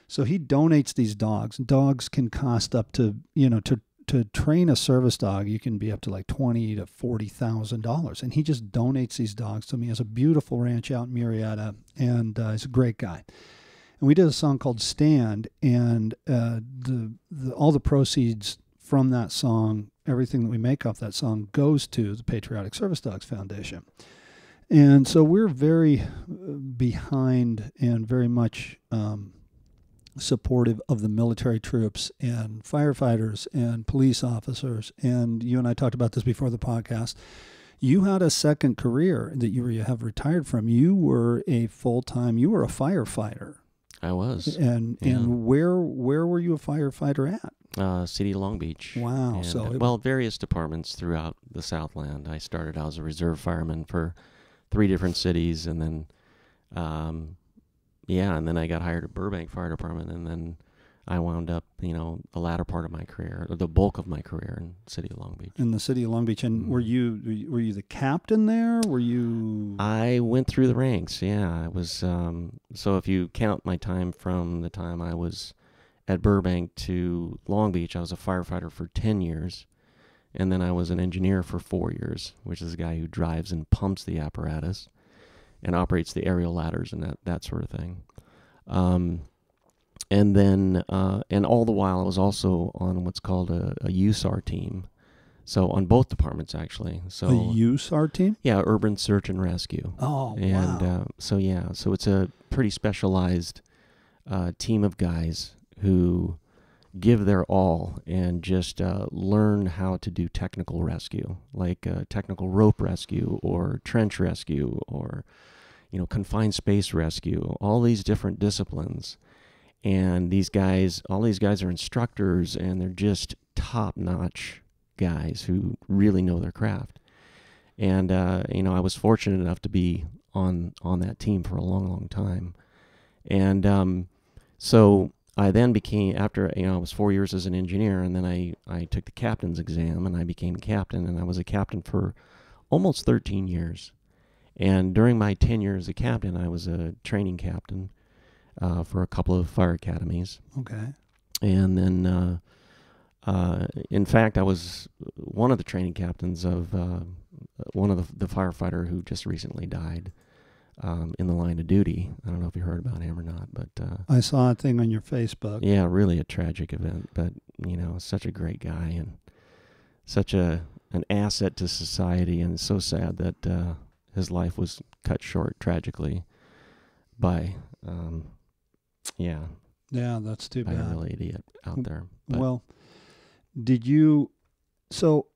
So he donates these dogs. Dogs can cost up to, you know, to train a service dog, you can be up to like $20,000 to $40,000. And he just donates these dogs to me. He has a beautiful ranch out in Murrieta, and he's a great guy. And we did a song called Stand, and all the proceeds from that song, everything that we make off that song, goes to the Patriotic Service Dogs Foundation. And so we're very behind and very much supportive of the military troops and firefighters and police officers. And you and I talked about this before the podcast. You had a second career that you have retired from. You were a firefighter. I was. And where were you a firefighter at? City of Long Beach. Wow. And, So various departments throughout the Southland. I started out as a reserve fireman for 3 different cities, and then, and then I got hired at Burbank Fire Department, and then I wound up, you know, the latter part of my career, or the bulk of my career in City of Long Beach. In the City of Long Beach. And were you the captain there? Were you? I went through the ranks, yeah. I was, so if you count my time from the time I was at Burbank to Long Beach, I was a firefighter for 10 years. And then I was an engineer for 4 years, which is a guy who drives and pumps the apparatus and operates the aerial ladders and that sort of thing. And then, and all the while I was also on what's called a USAR team. So on both departments, actually. So A USAR team? Yeah, Urban Search and Rescue. Oh, And wow. so it's a pretty specialized team of guys who give their all and just learn how to do technical rescue, like technical rope rescue or trench rescue or, you know, confined space rescue, all these different disciplines. And all these guys are instructors, and they're just top-notch guys who really know their craft. And, I was fortunate enough to be on that team for a long, long time. And so I then became, after, I was 4 years as an engineer, and then I took the captain's exam, and I became a captain, and I was a captain for almost 13 years. And during my tenure as a captain, I was a training captain for a couple of fire academies. Okay. And then, in fact, I was one of the training captains of one of the firefighter who just recently died in the line of duty. I don't know if you heard about him or not, but I saw a thing on your Facebook. yeah, really a tragic event. But such a great guy and such an asset to society, and it's so sad that his life was cut short tragically by Yeah, that's too by bad. a real idiot out there. But Well,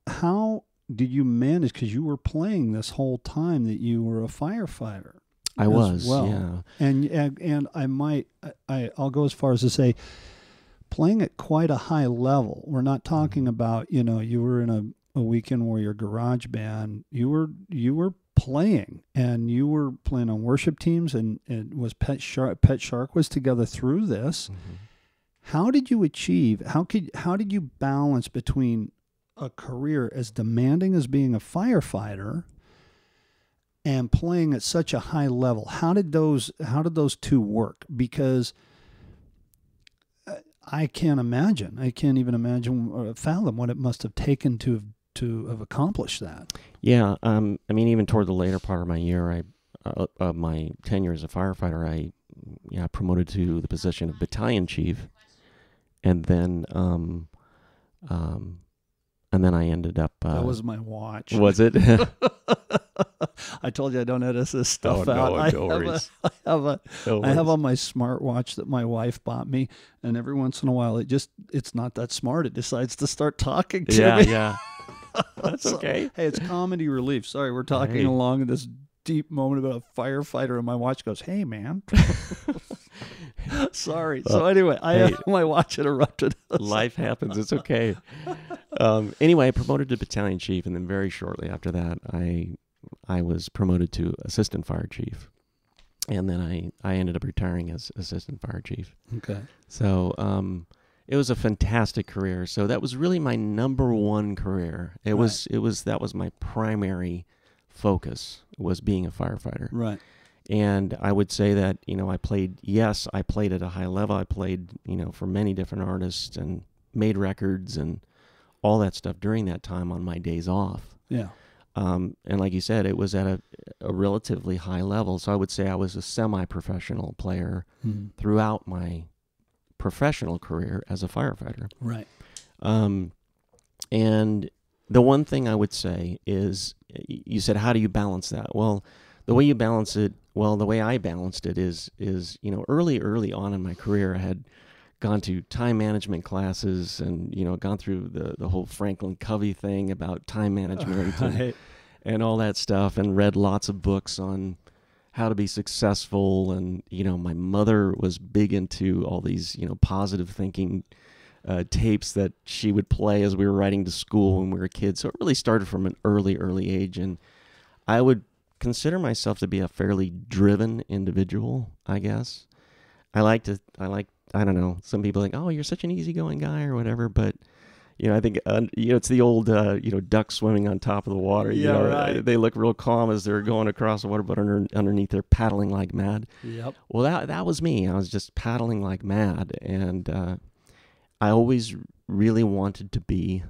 how did you manage, because you were playing this whole time that you were a firefighter? I was, well. yeah. And I'll go as far as to say, playing at quite a high level. We're not talking about, you were in a Weekend Warrior garage band. You were playing, and you were playing on worship teams, and it was Pet Shark was together through this. Mm-hmm. How did you achieve? How did you balance between a career as demanding as being a firefighter and playing at such a high level? How did those two work? Because I can't even imagine or fathom what it must have taken to have accomplished that. Yeah, I mean, even toward the later part of my year, of my tenure as a firefighter, I promoted to the position of battalion chief, and then I ended up. That was my watch. Was it? I told you I don't edit this stuff out. No, no worries. I have on my smartwatch that my wife bought me, and every once in a while it's not that smart. It decides to start talking to me. Yeah. That's okay. Hey, it's comedy relief. Sorry, we're talking along in this deep moment about a firefighter, and my watch goes, "Hey, man." Sorry. So anyway, my watch interrupted us. Life happens. It's okay. Anyway, I promoted to battalion chief, and then very shortly after that, I was promoted to assistant fire chief, and then I ended up retiring as assistant fire chief. Okay. So it was a fantastic career. So that was really my number one career. That was my primary focus, was being a firefighter. Right. And I would say that, I played at a high level. I played, for many different artists and made records and all that stuff during that time on my days off. Yeah. And like you said, it was at a relatively high level. So I would say I was a semi-professional player throughout my professional career as a firefighter. Right. And the one thing I would say is, you said, how do you balance that? Well, the way you balance it, the way I balanced it is early on in my career, I had gone to time management classes and, gone through the whole Franklin Covey thing about time management and all that stuff, and read lots of books on how to be successful. And, my mother was big into all these, positive thinking tapes that she would play as we were riding to school when we were kids. So it really started from an early age. And I would consider myself to be a fairly driven individual, I guess. I don't know, some people are like, oh, you're such an easygoing guy or whatever, but I think it's the old duck swimming on top of the water. Right. They look real calm as they're going across the water, but underneath they're paddling like mad. Yep. Well, that was me. I was just paddling like mad, and I always really wanted to be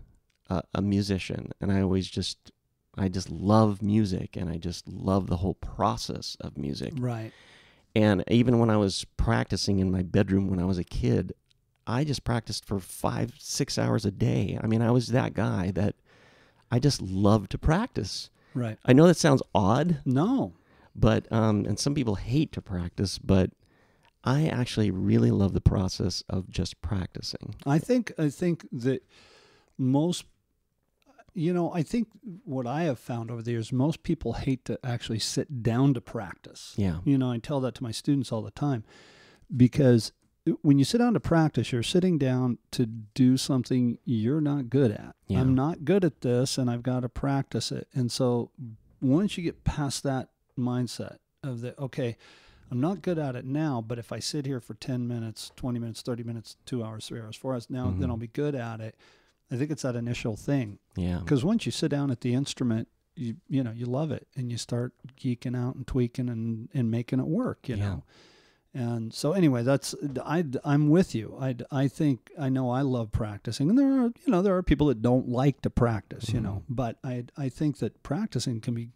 a musician, and I just love music, and I just love the whole process of music. Right. And even when I was practicing in my bedroom when I was a kid, I just practiced for 5-6 hours a day. I mean, I was that guy that I just loved to practice. Right. I know that sounds odd. No. But, and some people hate to practice, but I actually really love the process of just practicing. I think that most, I think what I have found over the years, most people hate to actually sit down to practice. Yeah. I tell that to my students all the time, because when you sit down to practice, you're sitting down to do something you're not good at. Yeah. I'm not good at this, and I've got to practice it. And so once you get past that mindset of okay, I'm not good at it now, but if I sit here for 10 minutes, 20 minutes, 30 minutes, 2 hours, 3 hours, 4 hours, then I'll be good at it. I think it's that initial thing. Yeah. Because once you sit down at the instrument, you love it, and you start geeking out and tweaking and making it work, know. And so anyway, I'm with you. I know I love practicing, and there are people that don't like to practice, but I think that practicing can be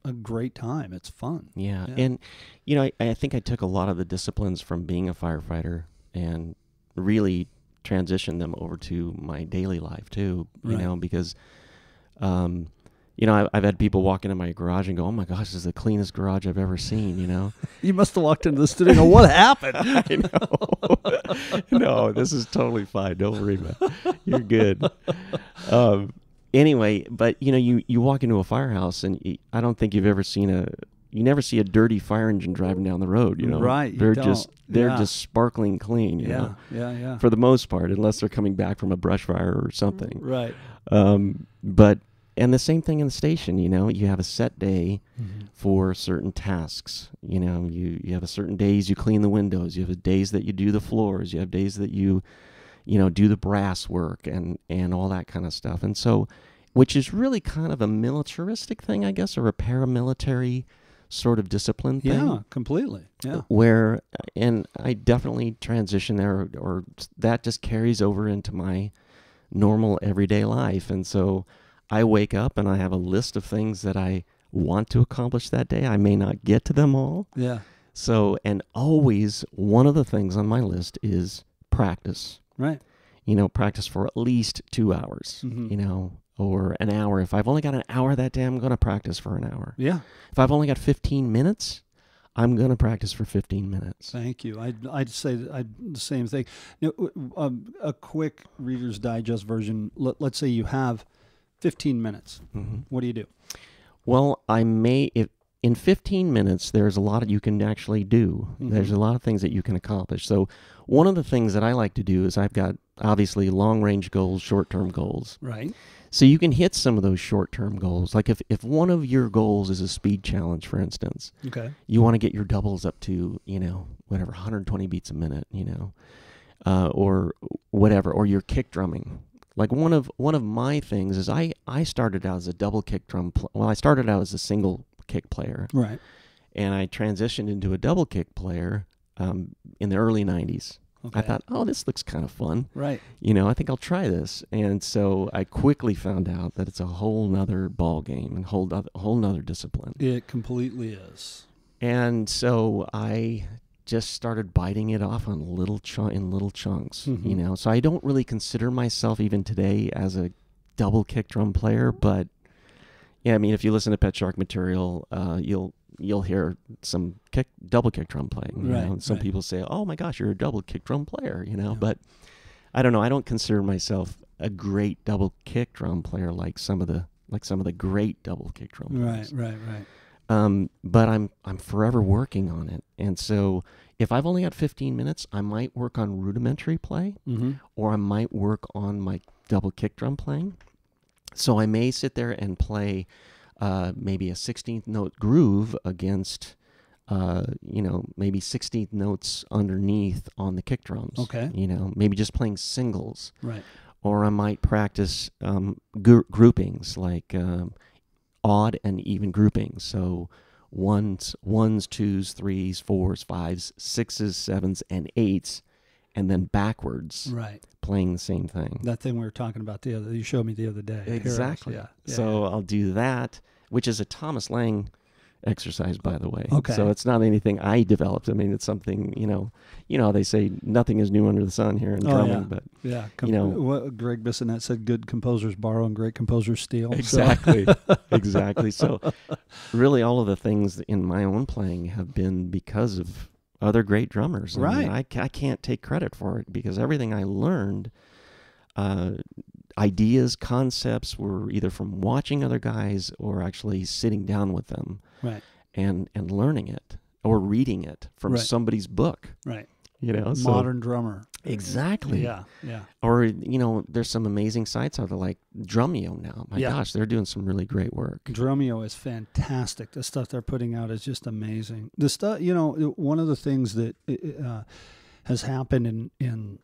a great time. It's fun. Yeah. And I think I took a lot of the disciplines from being a firefighter and really transitioned them over to my daily life too, because I've had people walk into my garage and go, "Oh my gosh, this is the cleanest garage I've ever seen." You must have walked into the studio and go, "What happened?" I know. No, this is totally fine. Don't worry about it. You're good. Anyway, but you walk into a firehouse and I don't think you've ever seen you never see a dirty fire engine driving down the road, Right. They're just sparkling clean, Yeah. for the most part, unless they're coming back from a brush fire or something. Right. And the same thing in the station, you have a set day for certain tasks. You have a certain days you clean the windows. You have days that you do the floors. You have days that you do the brass work and all that kind of stuff. And so, which is really kind of a militaristic thing, I guess, or a paramilitary sort of discipline thing. Yeah, completely. Yeah. Where, and I definitely transition there, or that just carries over into my normal everyday life. And so I wake up and I have a list of things that I want to accomplish that day. I may not get to them all. Yeah. So, and always one of the things on my list is practice. Right. Practice for at least 2 hours, or an hour. If I've only got an hour that day, I'm going to practice for an hour. Yeah. If I've only got 15 minutes, I'm going to practice for 15 minutes. Thank you. I'd say the same thing. A quick Reader's Digest version. Let's say you have 15 minutes. Mm-hmm. What do you do? Well, in 15 minutes, there's a lot you can actually do. Mm-hmm. There's a lot of things that you can accomplish. So one of the things that I like to do is I've got, obviously, long-range goals, short-term goals. Right. So you can hit some of those short-term goals. Like if one of your goals is a speed challenge, for instance, okay, you want to get your doubles up to, 120 beats a minute, or whatever, or your kick drumming. Like one of my things is I started out as a double kick drum. I started out as a single kick player, right, and I transitioned into a double kick player in the early 90s. Okay. I thought, this looks kind of fun. Right. I think I'll try this. And so I quickly found out that it's a whole nother ball game and a whole nother discipline. It completely is. And so I just started biting it off on little chunks, mm-hmm. So I don't really consider myself even today as a double kick drum player, but yeah, I mean, if you listen to Patriotic material, you'll hear some double kick drum playing. Right, And some people say, "Oh my gosh, you're a double kick drum player," Yeah. But I don't know. I don't consider myself a great double kick drum player like some of the great double kick drum players. Right. But I'm forever working on it. And so if I've only got 15 minutes, I might work on rudimentary play, mm-hmm. or I might work on my double kick drum playing. So I may sit there and play maybe a 16th note groove against, maybe 16th notes underneath on the kick drums. Okay. Maybe just playing singles. Right. Or I might practice groupings, like odd and even groupings. So ones, twos, threes, fours, fives, sixes, sevens, and eights, and then backwards. Right. Playing the same thing. That thing we were talking about you showed me the other day. Exactly. Yeah. So I'll do that, which is a Thomas Lang exercise, by the way. Okay. So it's not anything I developed. I mean, it's something, how they say nothing is new under the sun here in drumming, but what Greg Bissonette said, good composers borrow and great composers steal. Exactly. Exactly. So really all of the things in my own playing have been because of other great drummers. Right. I mean, I can't take credit for it because everything I learned, ideas, concepts were either from watching other guys or actually sitting down with them, right, and learning it or reading it from somebody's book, right. Modern drummer. Exactly. Yeah. Or there's some amazing sites out there like Drumeo now. My gosh, they're doing some really great work. Drumeo is fantastic. The stuff they're putting out is just amazing. The stuff, one of the things that has happened in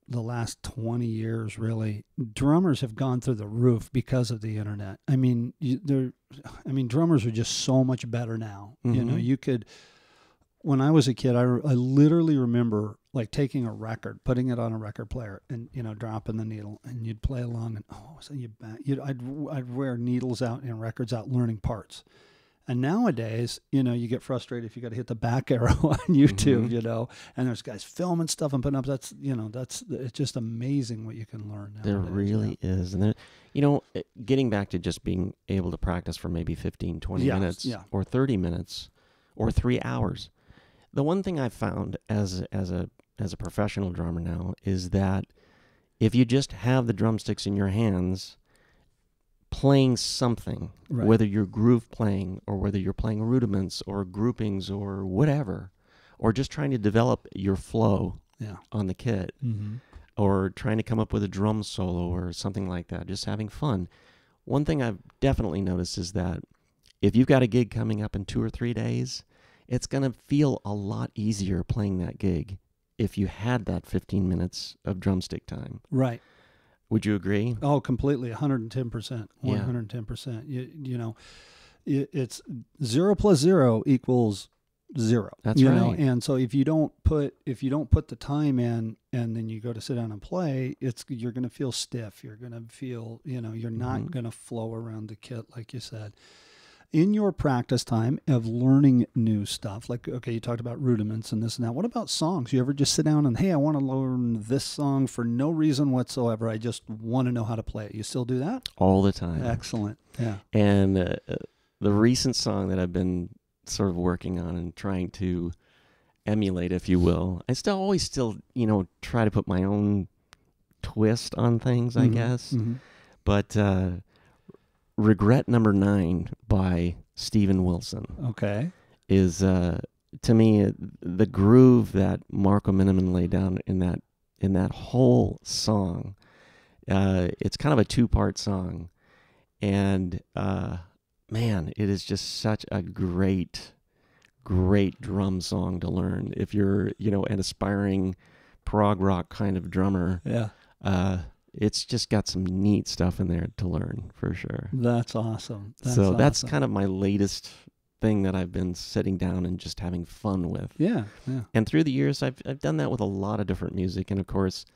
the last 20 years, really, drummers have gone through the roof because of the internet. I mean, drummers are just so much better now. Mm-hmm. You could. When I was a kid, I literally remember like taking a record, putting it on a record player, and dropping the needle, and you'd play along, and I'd wear needles out and records out, learning parts. And nowadays, you get frustrated if you got to hit the back arrow on YouTube, mm-hmm. And there's guys filming stuff and putting up. It's just amazing what you can learn nowadays. There really is, and getting back to just being able to practice for maybe 15, 20 minutes, or 30 minutes, or 3 hours. The one thing I've found as a professional drummer now is that if you just have the drumsticks in your hands, playing something, Right. whether you're groove playing or whether you're playing rudiments or groupings or whatever, or just trying to develop your flow on the kit, or trying to come up with a drum solo or something like that, just having fun. One thing I've definitely noticed is that if you've got a gig coming up in 2 or 3 days, it's going to feel a lot easier playing that gig if you had that 15 minutes of drumstick time. Right. Would you agree? Oh, completely. 110%. 110%. You know, it's 0 plus 0 equals 0. That's right. And so if you don't put the time in and then you go to sit down and play, you're going to feel stiff. You're going to feel, you're not going to flow around the kit like you said. In your practice time of learning new stuff, like, okay, you talked about rudiments and this and that. What about songs? You ever just sit down and, hey, I want to learn this song for no reason whatsoever. I just want to know how to play it. You still do that? All the time. Excellent. Yeah. And the recent song that I've been sort of working on and trying to emulate, if you will, I always try to put my own twist on things, I guess. But Regret Number 9 by Steven Wilson. Okay. Is to me the groove that Marco Miniman laid down in that whole song. It's kind of a 2-part song, and man, it is just such a great drum song to learn if you're an aspiring prog rock kind of drummer. Yeah. It's just got some neat stuff in there to learn for sure. That's awesome. That's kind of my latest thing that I've been sitting down and just having fun with. Yeah. And through the years, I've done that with a lot of different music, and of course,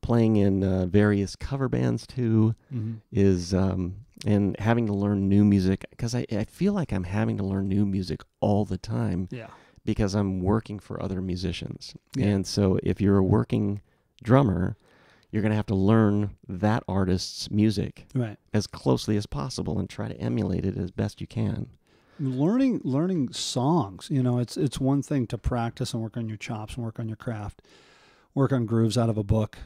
playing in various cover bands too is and having to learn new music, because I feel like I'm having to learn new music all the time. Yeah. Because I'm working for other musicians, Yeah. and so if you're a working drummer, you're going to have to learn that artist's music as closely as possible and try to emulate it as best you can. Learning songs, it's one thing to practice and work on your chops and work on your craft, work on grooves out of a book.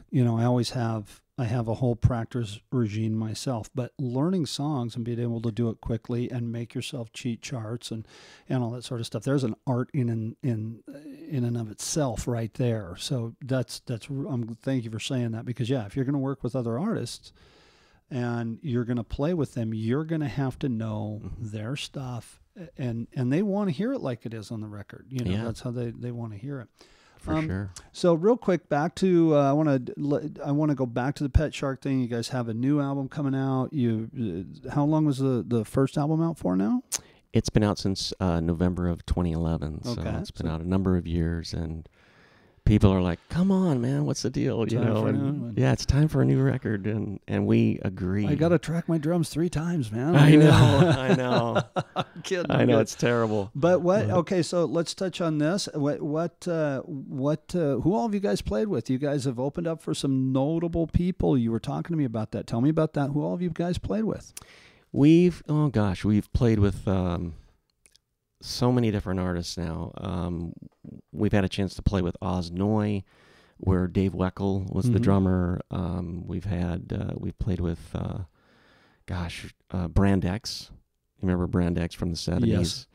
I have a whole practice regime myself, but learning songs and being able to do it quickly and make yourself cheat charts and all that sort of stuff. There's an art in and of itself right there. So thank you for saying that, because if you're going to work with other artists and you're going to play with them, you're going to have to know their stuff, and they want to hear it like it is on the record. That's how they want to hear it. For sure. So real quick, back to I want to go back to the Pet Shark thing. You guys have a new album coming out. How long was the first album out for now? It's been out since November of 2011. So Okay. it's been out a number of years, and people are like, "Come on, man, what's the deal?" It's time for a new record, and we agree. I got to track my drums 3 times, man. I know. I'm kidding. I know, it's terrible. But what? Okay, so let's touch on this. Who all have you guys played with? You guys have opened up for some notable people. You were talking to me about that. Tell me about that. Who all have you guys played with? We've played with so many different artists now. We've had a chance to play with Oz Noy, where Dave Weckl was the drummer. We've played with Brand X. You remember Brand X from the 70s? Yes.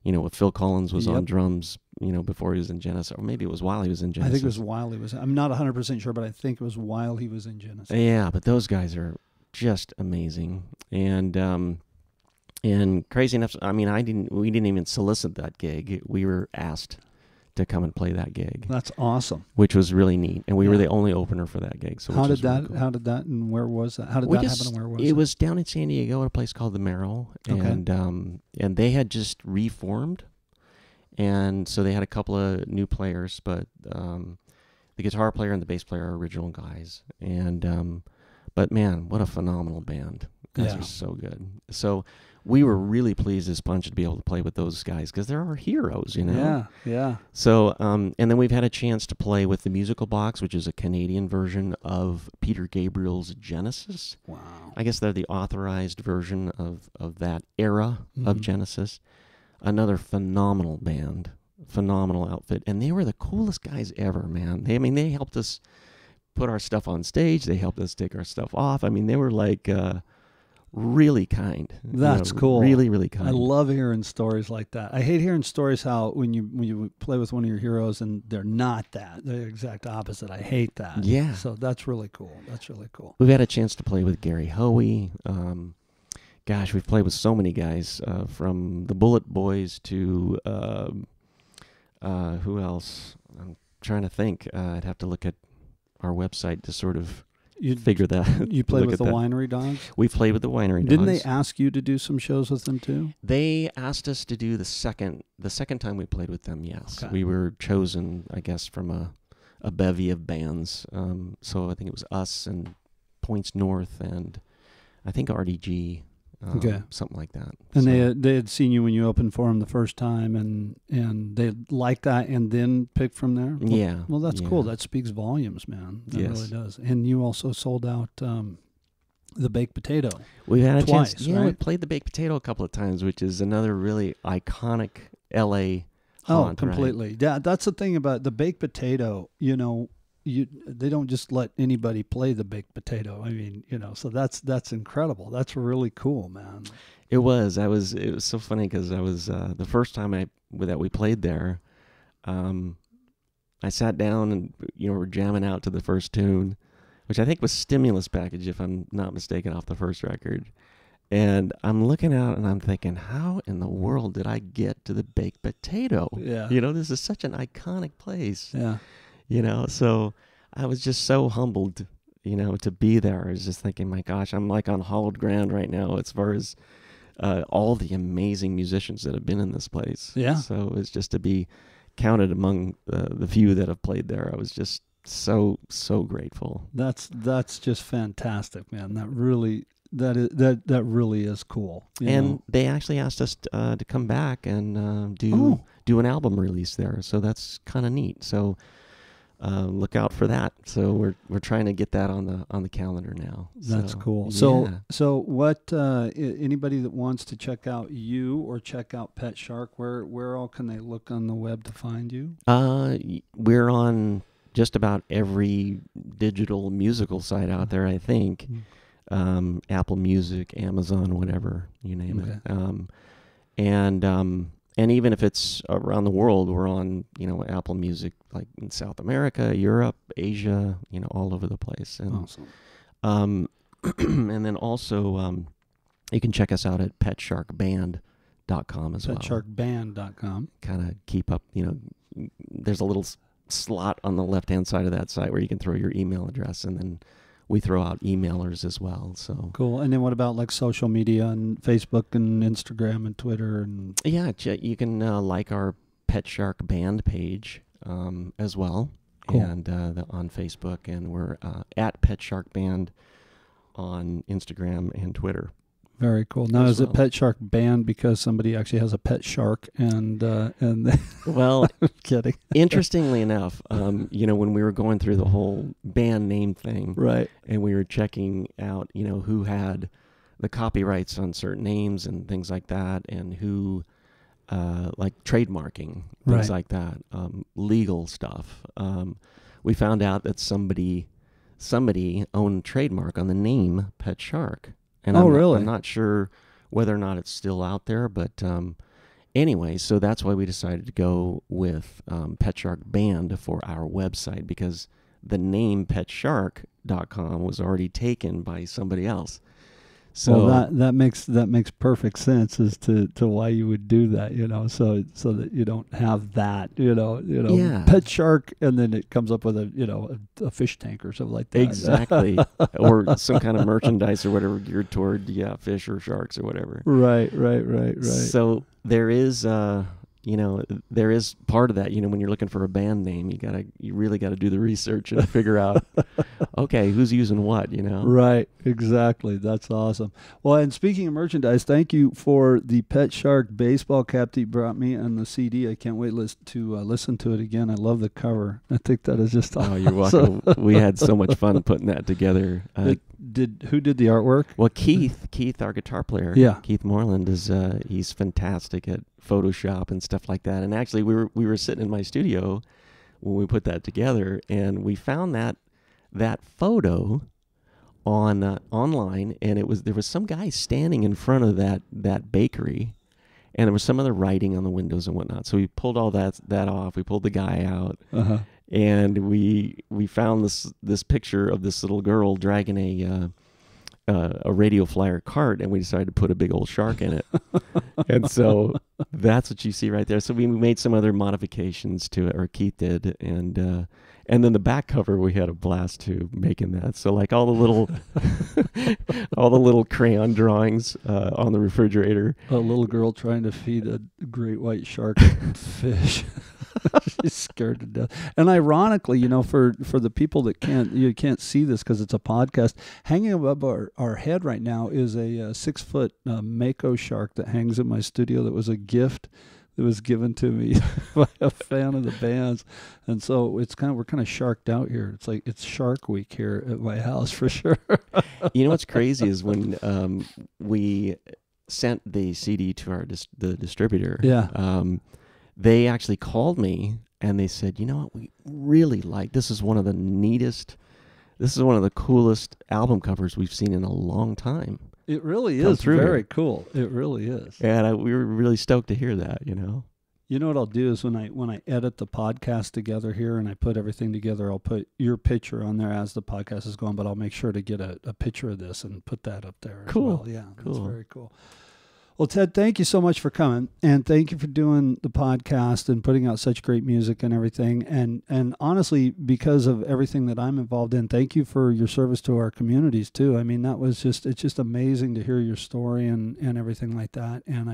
With Phil Collins was on drums, before he was in Genesis, or maybe it was while he was in Genesis. I think it was while he was. I'm not 100% sure, but I think it was while he was in Genesis. Yeah, but those guys are just amazing. And crazy enough, we didn't even solicit that gig. We were asked to come and play that gig. That's awesome. Which was really neat. And we were the only opener for that gig. So how did that and where was that? How did that happen and where was it? It was down in San Diego at a place called the Merrill. And they had just reformed. And so they had a couple of new players, but the guitar player and the bass player are original guys. And but man, what a phenomenal band. Guys are so good. So we were really pleased as Punch to be able to play with those guys, because they're our heroes, Yeah. So, and then we've had a chance to play with the Musical Box, which is a Canadian version of Peter Gabriel's Genesis. Wow. I guess they're the authorized version of that era of Genesis. Another phenomenal band, phenomenal outfit, and they were the coolest guys ever, man. They helped us put our stuff on stage. They helped us take our stuff off. They were like really kind. That's cool. Really, really kind. I love hearing stories like that. I hate hearing stories how when you play with one of your heroes and they're not that. They're the exact opposite. I hate that. Yeah. So that's really cool. That's really cool. We've had a chance to play with Gary Hoey. Gosh, we've played with so many guys, from the Bullet Boys to who else? I'm trying to think. I'd have to look at our website to sort of figure that. You played with the Winery Dogs? We played with the Winery Dogs. Didn't they ask you to do some shows with them too? They asked us to do the second time we played with them, yes. Okay. We were chosen, I guess, from a bevy of bands. So I think it was us and Points North and I think RDG. Something like that. And so they had seen you when you opened for them the first time, and they liked that, and then picked from there. Well, yeah. Well, that's cool. That speaks volumes, man. That really does. And you also sold out the baked potato. We've had a twice, chance. Yeah, right? we played the baked potato a couple of times, which is another really iconic LA Oh, haunt, completely. Right? Yeah, that's the thing about the baked potato. They don't just let anybody play the baked potato. I mean, so that's incredible. That's really cool, man. It was. It was so funny because I was the first time that we played there. I sat down and we're jamming out to the first tune, which I think was Stimulus Package, if I'm not mistaken, off the first record. And I'm looking out and I'm thinking, how in the world did I get to the baked potato? Yeah. This is such an iconic place. Yeah. So I was just so humbled, to be there. I was just thinking, my gosh, I'm like on hallowed ground right now as far as all the amazing musicians that have been in this place. Yeah. So it's just to be counted among the few that have played there. I was just so grateful. That's just fantastic, man. That really is cool. And they actually asked us to come back and do an album release there. So that's kind of neat. So look out for that. So we're trying to get that on the calendar now. That's cool. Yeah. So what? Anybody that wants to check out you or check out Pet Shark, where all can they look on the web to find you? We're on just about every digital musical site out there, I think. Apple Music, Amazon, whatever, you name it. And even if it's around the world, we're on, Apple Music, like in South America, Europe, Asia, all over the place. And, awesome. And then also, you can check us out at PetSharkBand.com as well. PetSharkBand.com. Kind of keep up, there's a little slot on the left-hand side of that site where you can throw your email address, and then we throw out emailers as well. So cool. And then what about like social media and Facebook and Instagram and Twitter and? Yeah, you can like our Pet Shark Band page as well, cool. And on Facebook, and we're at Pet Shark Band on Instagram and Twitter. Very cool. Now, is it Pet Shark Band because somebody actually has a pet shark and well, I'm kidding. Interestingly enough, when we were going through the whole band name thing, right, and we were checking out, who had the copyrights on certain names and things like that, and who like trademarking, things like that, legal stuff. We found out that somebody owned trademark on the name Pet Shark. And really? I'm not sure whether or not it's still out there, but anyway, so that's why we decided to go with Pet Shark Band for our website, because the name PetShark.com was already taken by somebody else. So that makes perfect sense as to why you would do that, so that you don't have that, yeah. Pet Shark, and then it comes up with a fish tank or something like that. Exactly. Or some kind of merchandise or whatever geared toward fish or sharks or whatever. Right. So there is there is part of that, when you're looking for a band name, you really gotta do the research and figure out, okay, who's using what, Right, exactly. That's awesome. Well, and speaking of merchandise, thank you for the Pet Shark baseball cap that you brought me and the CD. I can't wait to listen to it again. I love the cover. I think that is just awesome. Oh, you're welcome. We had so much fun putting that together. Who did the artwork? Well, Keith, our guitar player, yeah. Keith Moreland is he's fantastic at Photoshop and stuff like that. And actually, we were sitting in my studio when we put that together, and we found that photo on online, and there was some guy standing in front of that bakery, and there was some other writing on the windows and whatnot. So we pulled all that off. We pulled the guy out, and we found this picture of this little girl dragging a radio flyer cart, and we decided to put a big old shark in it. And so that's what you see right there. So we made some other modifications to it, or Keith did, and then the back cover, we had a blast too making that. So like all the little crayon drawings on the refrigerator. A little girl trying to feed a great white shark fish. She's scared to death. And ironically, for the people that can't see this because it's a podcast, hanging above our head right now is a 6-foot mako shark that hangs in my studio. That was a gift that was given to me by a fan of the band's. And so we're kind of sharked out here. It's like it's Shark Week here at my house for sure. You know what's crazy is when we sent the CD to the distributor. Yeah. They actually called me and they said, you know what, we really this is one of the coolest album covers we've seen in a long time. It really is very cool. It really is. And we were really stoked to hear that, You know what I'll do is when I edit the podcast together here and I put everything together, I'll put your picture on there as the podcast is going, but I'll make sure to get a picture of this and put that up there as well. Yeah, cool. That's very cool. Well, Ted, thank you so much for coming, and thank you for doing the podcast and putting out such great music and everything. And honestly, because of everything that I'm involved in, thank you for your service to our communities too. I mean, it's just amazing to hear your story and everything like that. And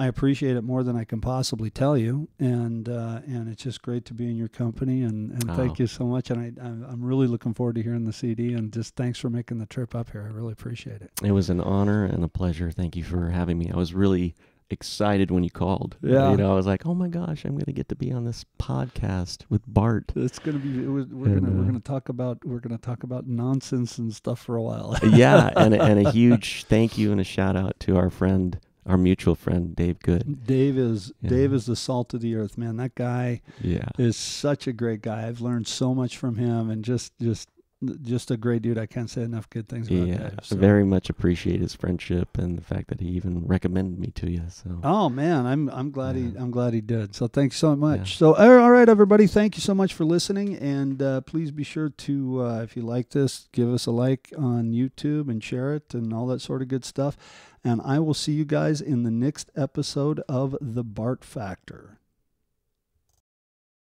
I appreciate it more than I can possibly tell you. And it's just great to be in your company. And thank you so much. And I'm really looking forward to hearing the CD. And just thanks for making the trip up here. I really appreciate it. It was an honor and a pleasure. Thank you for having me. I was really excited when you called. Yeah. I was like, oh my gosh, I'm going to get to be on this podcast with Bart. It's going to be. We're going to talk about nonsense and stuff for a while. Yeah, and a huge thank you and a shout out to our mutual friend, Dave Good. Dave is the salt of the earth, man. That guy is such a great guy. I've learned so much from him, and just a great dude. I can't say enough good things about Dave. So. Very much appreciate his friendship and the fact that he even recommended me to you. So. Oh man, I'm glad he did. So thanks so much. Yeah. So all right, everybody, thank you so much for listening, and please be sure to if you like this, give us a like on YouTube and share it and all that sort of good stuff. And I will see you guys in the next episode of The Bart Factor.